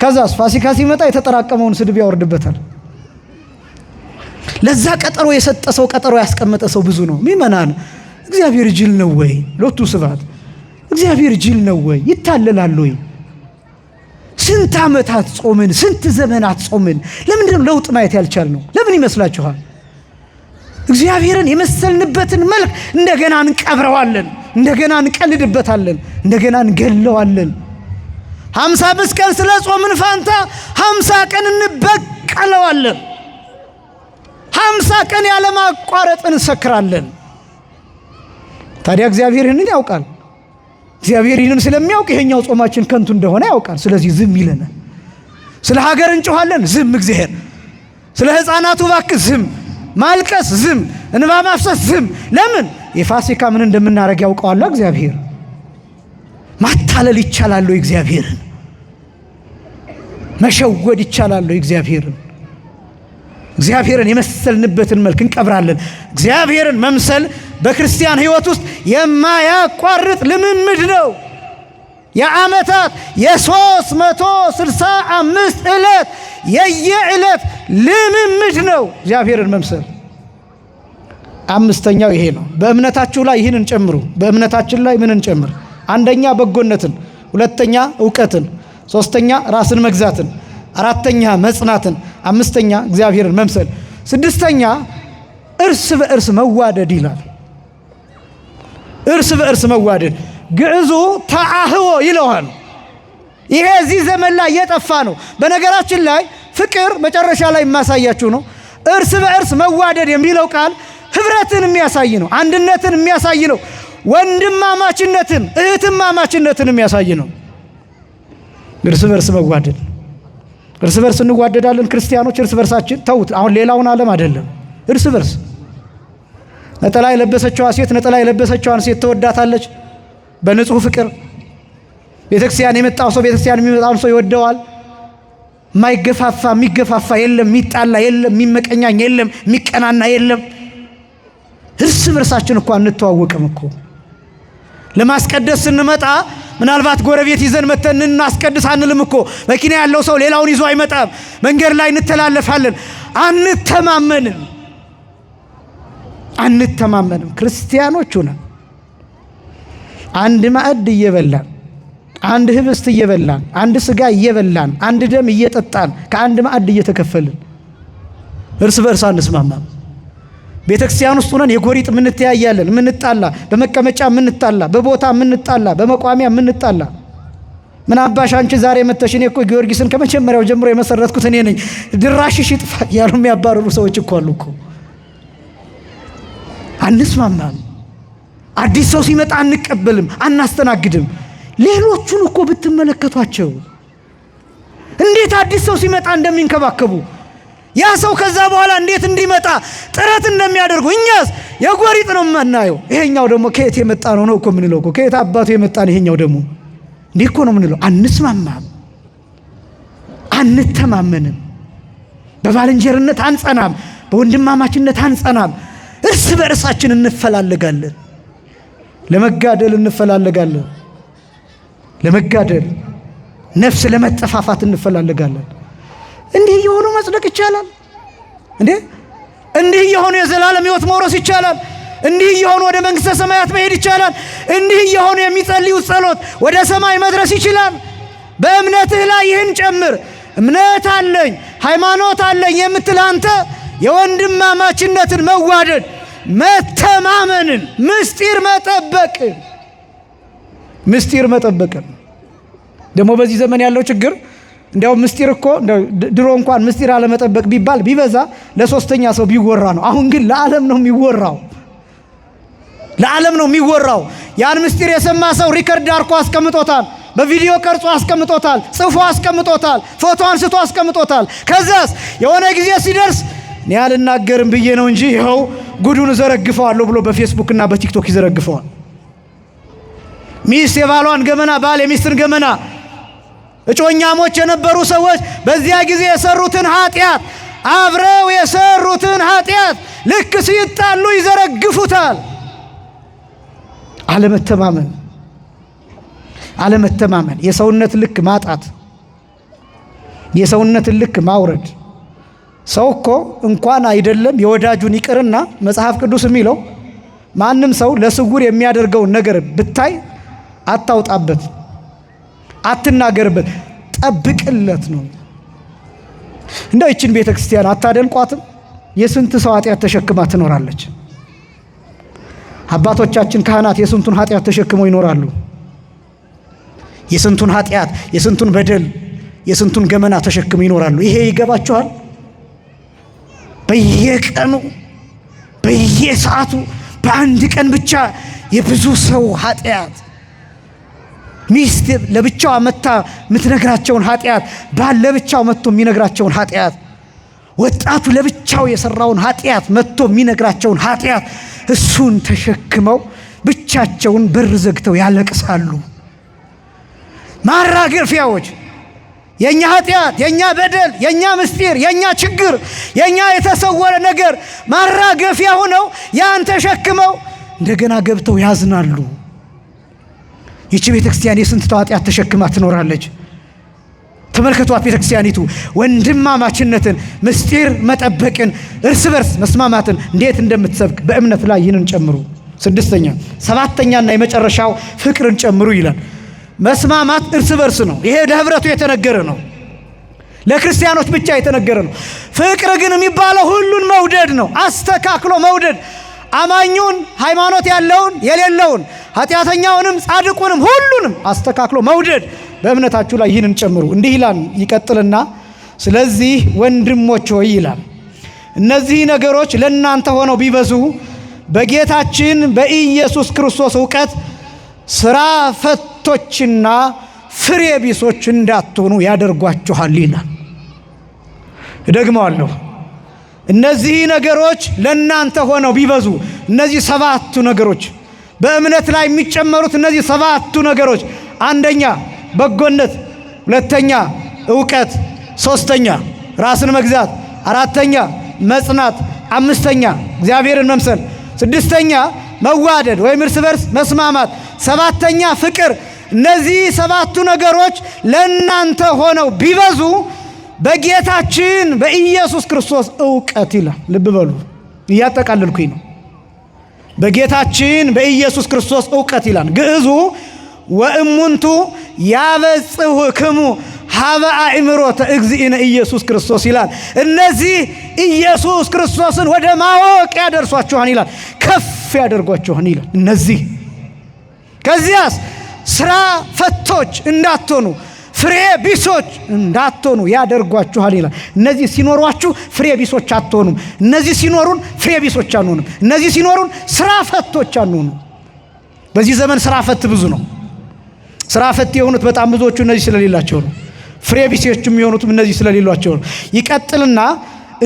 ከዛስ ፋሲካ ሲመጣ የተጠራቀመውን ስድብ ያወርድበታል። ለዛ ቀጠሮ የሰጠ ሰው፣ ቀጠሮ ያስቀመጠ ሰው ብዙ ነው። ምእመናን እግዚአብሔር ጅል ነው ወይ? ሎቱ ስብሐት። እግዚአብሔር ጅል ነው ወይ? ይታለላል ወይ? ስንት ዓመታት ጾምን፣ ስንት ዘመናት ጾምን። ለምንድን ነው ለውጥ ማየት ያልቻልነው? ለምን ይመስላችኋል? እግዚአብሔርን የመሰልንበትን መልክ እንደገና እንቀብረዋለን፣ እንደገና እንቀልድበታለን፣ እንደገና እንገለዋለን። 55 ቀን ስለ ጾምን ፋንታ 50 ቀን እንበቀለዋለን። 50 ቀን ያለማቋረጥ እንሰክራለን። ታዲያ እግዚአብሔር ይህንን ያውቃል። እግዚአብሔር ይህንን ስለሚያውቅ ይሄኛው ጾማችን ከንቱ እንደሆነ ያውቃል። ስለዚህ ዝም ይለናል። ስለ ሀገር እንጮኻለን፣ ዝም እግዚአብሔር። ስለ ሕፃናቱ እባክህ ዝም፣ ማልቀስ ዝም፣ እንባ ማፍሰስ ዝም። ለምን? የፋሲካ ምን እንደምናደርግ ያውቀዋል እግዚአብሔር። ማታለል ይቻላል እግዚአብሔርን፣ መሸወድ ይቻላል እግዚአብሔርን። እግዚአብሔርን የመሰልንበትን መልክ እንቀብራለን። እግዚአብሔርን መምሰል በክርስቲያን ሕይወት ውስጥ የማያቋርጥ ልምምድ ነው። የዓመታት የ365 ዕለት የየዕለት ልምምድ ነው እግዚአብሔርን መምሰል። አምስተኛው ይሄ ነው። በእምነታችሁ ላይ ይህንን ጨምሩ። በእምነታችን ላይ ምን እንጨምር? አንደኛ በጎነትን፣ ሁለተኛ እውቀትን፣ ሶስተኛ ራስን መግዛትን፣ አራተኛ መጽናትን፣ አምስተኛ እግዚአብሔርን መምሰል፣ ስድስተኛ እርስ በእርስ መዋደድ ይላል። እርስ በእርስ መዋደድ ግዕዙ ተአህዎ ይለዋል። ይሄ እዚህ ዘመን ላይ የጠፋ ነው። በነገራችን ላይ ፍቅር መጨረሻ ላይ የማሳያችሁ ነው። እርስ በእርስ መዋደድ የሚለው ቃል ህብረትን የሚያሳይ ነው። አንድነትን የሚያሳይ ነው። ወንድማማችነትን፣ እህትማማችነትን የሚያሳይ ነው። እርስ በእርስ መዋደድ። እርስ በርስ እንዋደዳለን ክርስቲያኖች። እርስ በርሳችን ተውት። አሁን ሌላውን ዓለም አይደለም። እርስ በርስ ነጠላ የለበሰችዋ ሴት ነጠላ የለበሰችዋን ሴት ትወዳታለች በንጹህ ፍቅር። ቤተክርስቲያን የመጣው ሰው ቤተክርስቲያን የሚመጣውን ሰው ይወደዋል። የማይገፋፋ የሚገፋፋ የለም፣ የሚጣላ የለም፣ የሚመቀኛኝ የለም፣ የሚቀናና የለም። እርስ በርሳችን እኮ አንተዋወቅም እኮ። ለማስቀደስ ስንመጣ ምናልባት ጎረቤት ይዘን መተን እናስቀድስ አንልም እኮ። መኪና ያለው ሰው ሌላውን ይዞ አይመጣም። መንገድ ላይ እንተላለፋለን። አንተማመንም። ክርስቲያኖች ሆነን አንድ ማዕድ እየበላን፣ አንድ ህብስት እየበላን፣ አንድ ስጋ እየበላን፣ አንድ ደም እየጠጣን፣ ከአንድ ማዕድ እየተከፈልን እርስ በርስ አንስማማም። ቤተክርስቲያን ውስጥ ሆነን የጎሪጥ የምንተያያለን፣ የምንጣላ፣ በመቀመጫ የምንጣላ፣ በቦታ የምንጣላ፣ በመቋሚያ የምንጣላ። ምን አባሽ አንቺ ዛሬ መተሽ፣ እኔ እኮ ጊዮርጊስን ከመጀመሪያው ጀምሮ የመሰረትኩት እኔ ነኝ፣ ድራሽሽ ይጥፋ ያሉ የሚያባርሩ ሰዎች እኮ አሉ እኮ። አንስማማም። አዲስ ሰው ሲመጣ አንቀበልም፣ አናስተናግድም። ሌሎቹን እኮ ብትመለከቷቸው እንዴት አዲስ ሰው ሲመጣ እንደሚንከባከቡ፣ ያ ሰው ከዛ በኋላ እንዴት እንዲመጣ ጥረት እንደሚያደርጉ። እኛስ የጎሪጥ ነው የምናየው። ይሄኛው ደግሞ ከየት የመጣ ነው እኮ የምንለው እኮ። ከየት አባቱ የመጣ ነው ይሄኛው ደግሞ እንዲህ እኮ ነው የምንለው። አንስማማም፣ አንተማመንም፣ በባልንጀርነት አንጸናም፣ በወንድማማችነት አንጸናም። እርስ በእርሳችን እንፈላለጋለን፣ ለመጋደል እንፈላለጋለን። ለመጋደል ነፍስ ለመጠፋፋት እንፈላለጋለን። እንዲህ እየሆኑ መጽደቅ ይቻላል እንዴ? እንዲህ እየሆኑ የዘላለም ሕይወት መውረስ ይቻላል። እንዲህ እየሆኑ ወደ መንግሥተ ሰማያት መሄድ ይቻላል። እንዲህ እየሆኑ የሚጸልዩት ጸሎት ወደ ሰማይ መድረስ ይችላል። በእምነትህ ላይ ይህን ጨምር። እምነት አለኝ ሃይማኖት አለኝ የምትል አንተ የወንድማማችነትን መዋደድ፣ መተማመንን፣ ምስጢር መጠበቅን ደግሞ በዚህ ዘመን ያለው ችግር እንዲያው ምስጢር እኮ ድሮ እንኳን ምስጢር አለመጠበቅ ቢባል ቢበዛ ለሶስተኛ ሰው ቢወራ ነው። አሁን ግን ለዓለም ነው የሚወራው። ያን ምስጢር የሰማ ሰው ሪከርድ አርኮ አስቀምጦታል፣ በቪዲዮ ቀርጾ አስቀምጦታል፣ ጽፎ አስቀምጦታል፣ ፎቶ አንስቶ አስቀምጦታል። ከዛስ የሆነ ጊዜ ሲደርስ እኔ አልናገርም ብዬ ነው እንጂ ይኸው ጉዱን ዘረግፈዋለሁ ብሎ በፌስቡክ እና በቲክቶክ ይዘረግፈዋል። ሚስት የባሏን ገመና፣ ባል የሚስትን ገመና፣ እጮኛሞች የነበሩ ሰዎች በዚያ ጊዜ የሰሩትን ኃጢአት፣ አብረው የሰሩትን ኃጢአት ልክ ሲጣሉ ይዘረግፉታል። አለመተማመን፣ የሰውነት ልክ ማጣት፣ የሰውነትን ልክ ማውረድ። ሰው እኮ እንኳን አይደለም የወዳጁን ይቅርና መጽሐፍ ቅዱስ የሚለው ማንም ሰው ለስውር የሚያደርገውን ነገር ብታይ አታውጣበት፣ አትናገርበት፣ ጠብቅለት ነው። እንደው ይችን ቤተ ክርስቲያን አታደንቋትም? የስንት ሰው ኃጢአት ተሸክማ ትኖራለች? አባቶቻችን ካህናት የስንቱን ኃጢአት ተሸክመው ይኖራሉ? የስንቱን ኃጢአት፣ የስንቱን በደል፣ የስንቱን ገመና ተሸክመው ይኖራሉ። ይሄ ይገባችኋል? በየቀኑ በየሰዓቱ በአንድ ቀን ብቻ የብዙ ሰው ኃጢአት፣ ሚስት ለብቻዋ መታ የምትነግራቸውን ኃጢአት፣ ባል ለብቻው መጥቶ የሚነግራቸውን ኃጢአት፣ ወጣቱ ለብቻው የሰራውን ኃጢአት መጥቶ የሚነግራቸውን ኃጢአት እሱን ተሸክመው ብቻቸውን በር ዘግተው ያለቅሳሉ። ማራገፊያዎች፣ የኛ ኃጢአት፣ የኛ በደል፣ የኛ ምስጢር፣ የኛ ችግር፣ የኛ የተሰወረ ነገር ማራገፊያ ሆነው ያን ተሸክመው እንደገና ገብተው ያዝናሉ። ይቺ ቤተክርስቲያን የስንት ኃጢአት ተሸክማ ትኖራለች? ተመልከቷት። ቤተክርስቲያኒቱ ወንድማማችነትን፣ ምስጢር መጠበቅን፣ እርስ በርስ መስማማትን እንዴት እንደምትሰብክ በእምነት ላይ ይህንን ጨምሩ። ስድስተኛ ሰባተኛና የመጨረሻው ፍቅርን ጨምሩ ይላል። መስማማት እርስ በርስ ነው። ይሄ ለህብረቱ የተነገረ ነው። ለክርስቲያኖች ብቻ የተነገረ ነው። ፍቅር ግን የሚባለው ሁሉን መውደድ ነው። አስተካክሎ መውደድ፣ አማኙን፣ ሃይማኖት ያለውን የሌለውን፣ ኃጢአተኛውንም ጻድቁንም ሁሉንም አስተካክሎ መውደድ። በእምነታችሁ ላይ ይህንን ጨምሩ። እንዲህ ይላል ይቀጥልና፣ ስለዚህ ወንድሞች ሆይ ይላል፣ እነዚህ ነገሮች ለእናንተ ሆነው ቢበዙ በጌታችን በኢየሱስ ክርስቶስ እውቀት ስራ ፈቶችና ፍሬ ቢሶች እንዳትሆኑ ያደርጓችኋል ይላል። እደግመዋለሁ። እነዚህ ነገሮች ለእናንተ ሆነው ቢበዙ፣ እነዚህ ሰባቱ ነገሮች በእምነት ላይ የሚጨመሩት እነዚህ ሰባቱ ነገሮች፣ አንደኛ በጎነት፣ ሁለተኛ እውቀት፣ ሶስተኛ ራስን መግዛት፣ አራተኛ መጽናት፣ አምስተኛ እግዚአብሔርን መምሰል፣ ስድስተኛ መዋደድ ወይም እርስ በርስ መስማማት፣ ሰባተኛ ፍቅር። እነዚህ ሰባቱ ነገሮች ለእናንተ ሆነው ቢበዙ በጌታችን በኢየሱስ ክርስቶስ እውቀት ይላል። ልብ በሉ፣ እያጠቃልልኩኝ ነው። በጌታችን በኢየሱስ ክርስቶስ እውቀት ይላል። ግዕዙ ወእሙንቱ ያበጽሕክሙ ሀበ አእምሮተ እግዚእነ ኢየሱስ ክርስቶስ ይላል። እነዚህ ኢየሱስ ክርስቶስን ወደ ማወቅ ያደርሷችኋል ይላል። ከፍ ያደርጓችኋል ይላል። እነዚህ ከዚያስ ስራ ፈቶች እንዳትሆኑ፣ ፍሬ ቢሶች እንዳትሆኑ ያደርጓችኋል ይላል። እነዚህ ሲኖሯችሁ ፍሬ ቢሶች አትሆኑም። እነዚህ ሲኖሩን ፍሬ ቢሶች አንሆንም። እነዚህ ሲኖሩን ስራ ፈቶች አንሆኑም። በዚህ ዘመን ስራ ፈት ብዙ ነው። ስራ ፈት የሆኑት በጣም ብዙዎቹ እነዚህ ስለሌላቸው ነው። ፍሬ ቢሶችም የሆኑትም እነዚህ ስለሌሏቸው ነው። ይቀጥልና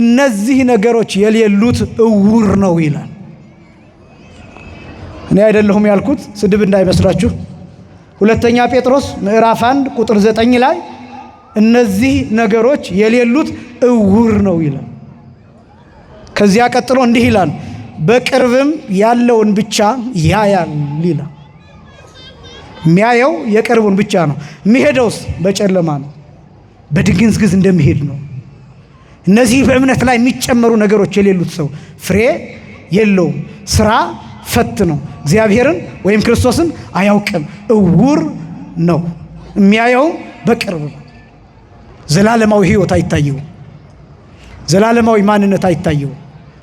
እነዚህ ነገሮች የሌሉት እውር ነው ይላል። እኔ አይደለሁም ያልኩት፣ ስድብ እንዳይመስላችሁ። ሁለተኛ ጴጥሮስ ምዕራፍ 1 ቁጥር 9 ላይ እነዚህ ነገሮች የሌሉት እውር ነው ይላል። ከዚያ ቀጥሎ እንዲህ ይላል፣ በቅርብም ያለውን ብቻ ያያል ይላል። የሚያየው የቅርቡን ብቻ ነው። የሚሄደውስ በጨለማ ነው፣ በድግዝግዝ እንደሚሄድ ነው። እነዚህ በእምነት ላይ የሚጨመሩ ነገሮች የሌሉት ሰው ፍሬ የለውም፣ ስራ ፈት ነው፣ እግዚአብሔርን ወይም ክርስቶስን አያውቅም፣ እውር ነው። የሚያየው በቅርብ ነው። ዘላለማዊ ሕይወት አይታየው፣ ዘላለማዊ ማንነት አይታየው፣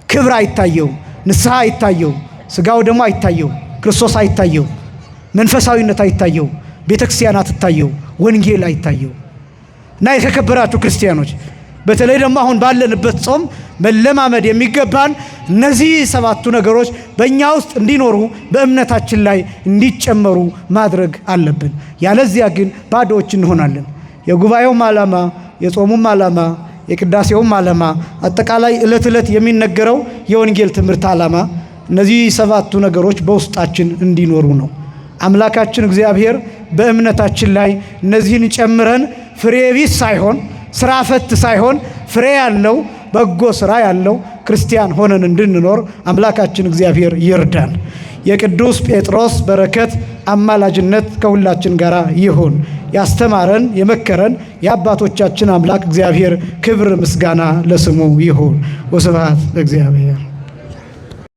ክብር አይታየው፣ ንስሐ አይታየው፣ ስጋው ደግሞ አይታየው፣ ክርስቶስ አይታየው፣ መንፈሳዊነት አይታየው፣ ቤተክርስቲያን አትታየው፣ ወንጌል አይታየው። እና የተከበራችሁ ክርስቲያኖች በተለይ ደግሞ አሁን ባለንበት ጾም መለማመድ የሚገባን እነዚህ ሰባቱ ነገሮች በእኛ ውስጥ እንዲኖሩ በእምነታችን ላይ እንዲጨመሩ ማድረግ አለብን። ያለዚያ ግን ባዶዎች እንሆናለን። የጉባኤውም ዓላማ፣ የጾሙም ዓላማ፣ የቅዳሴውም ዓላማ፣ አጠቃላይ ዕለት ዕለት የሚነገረው የወንጌል ትምህርት ዓላማ እነዚህ ሰባቱ ነገሮች በውስጣችን እንዲኖሩ ነው። አምላካችን እግዚአብሔር በእምነታችን ላይ እነዚህን ጨምረን ፍሬ ቢስ ሳይሆን ስራ ፈት ሳይሆን ፍሬ ያለው በጎ ስራ ያለው ክርስቲያን ሆነን እንድንኖር አምላካችን እግዚአብሔር ይርዳን። የቅዱስ ጴጥሮስ በረከት አማላጅነት ከሁላችን ጋር ይሁን። ያስተማረን የመከረን የአባቶቻችን አምላክ እግዚአብሔር ክብር ምስጋና ለስሙ ይሁን። ወስብሐት ለእግዚአብሔር።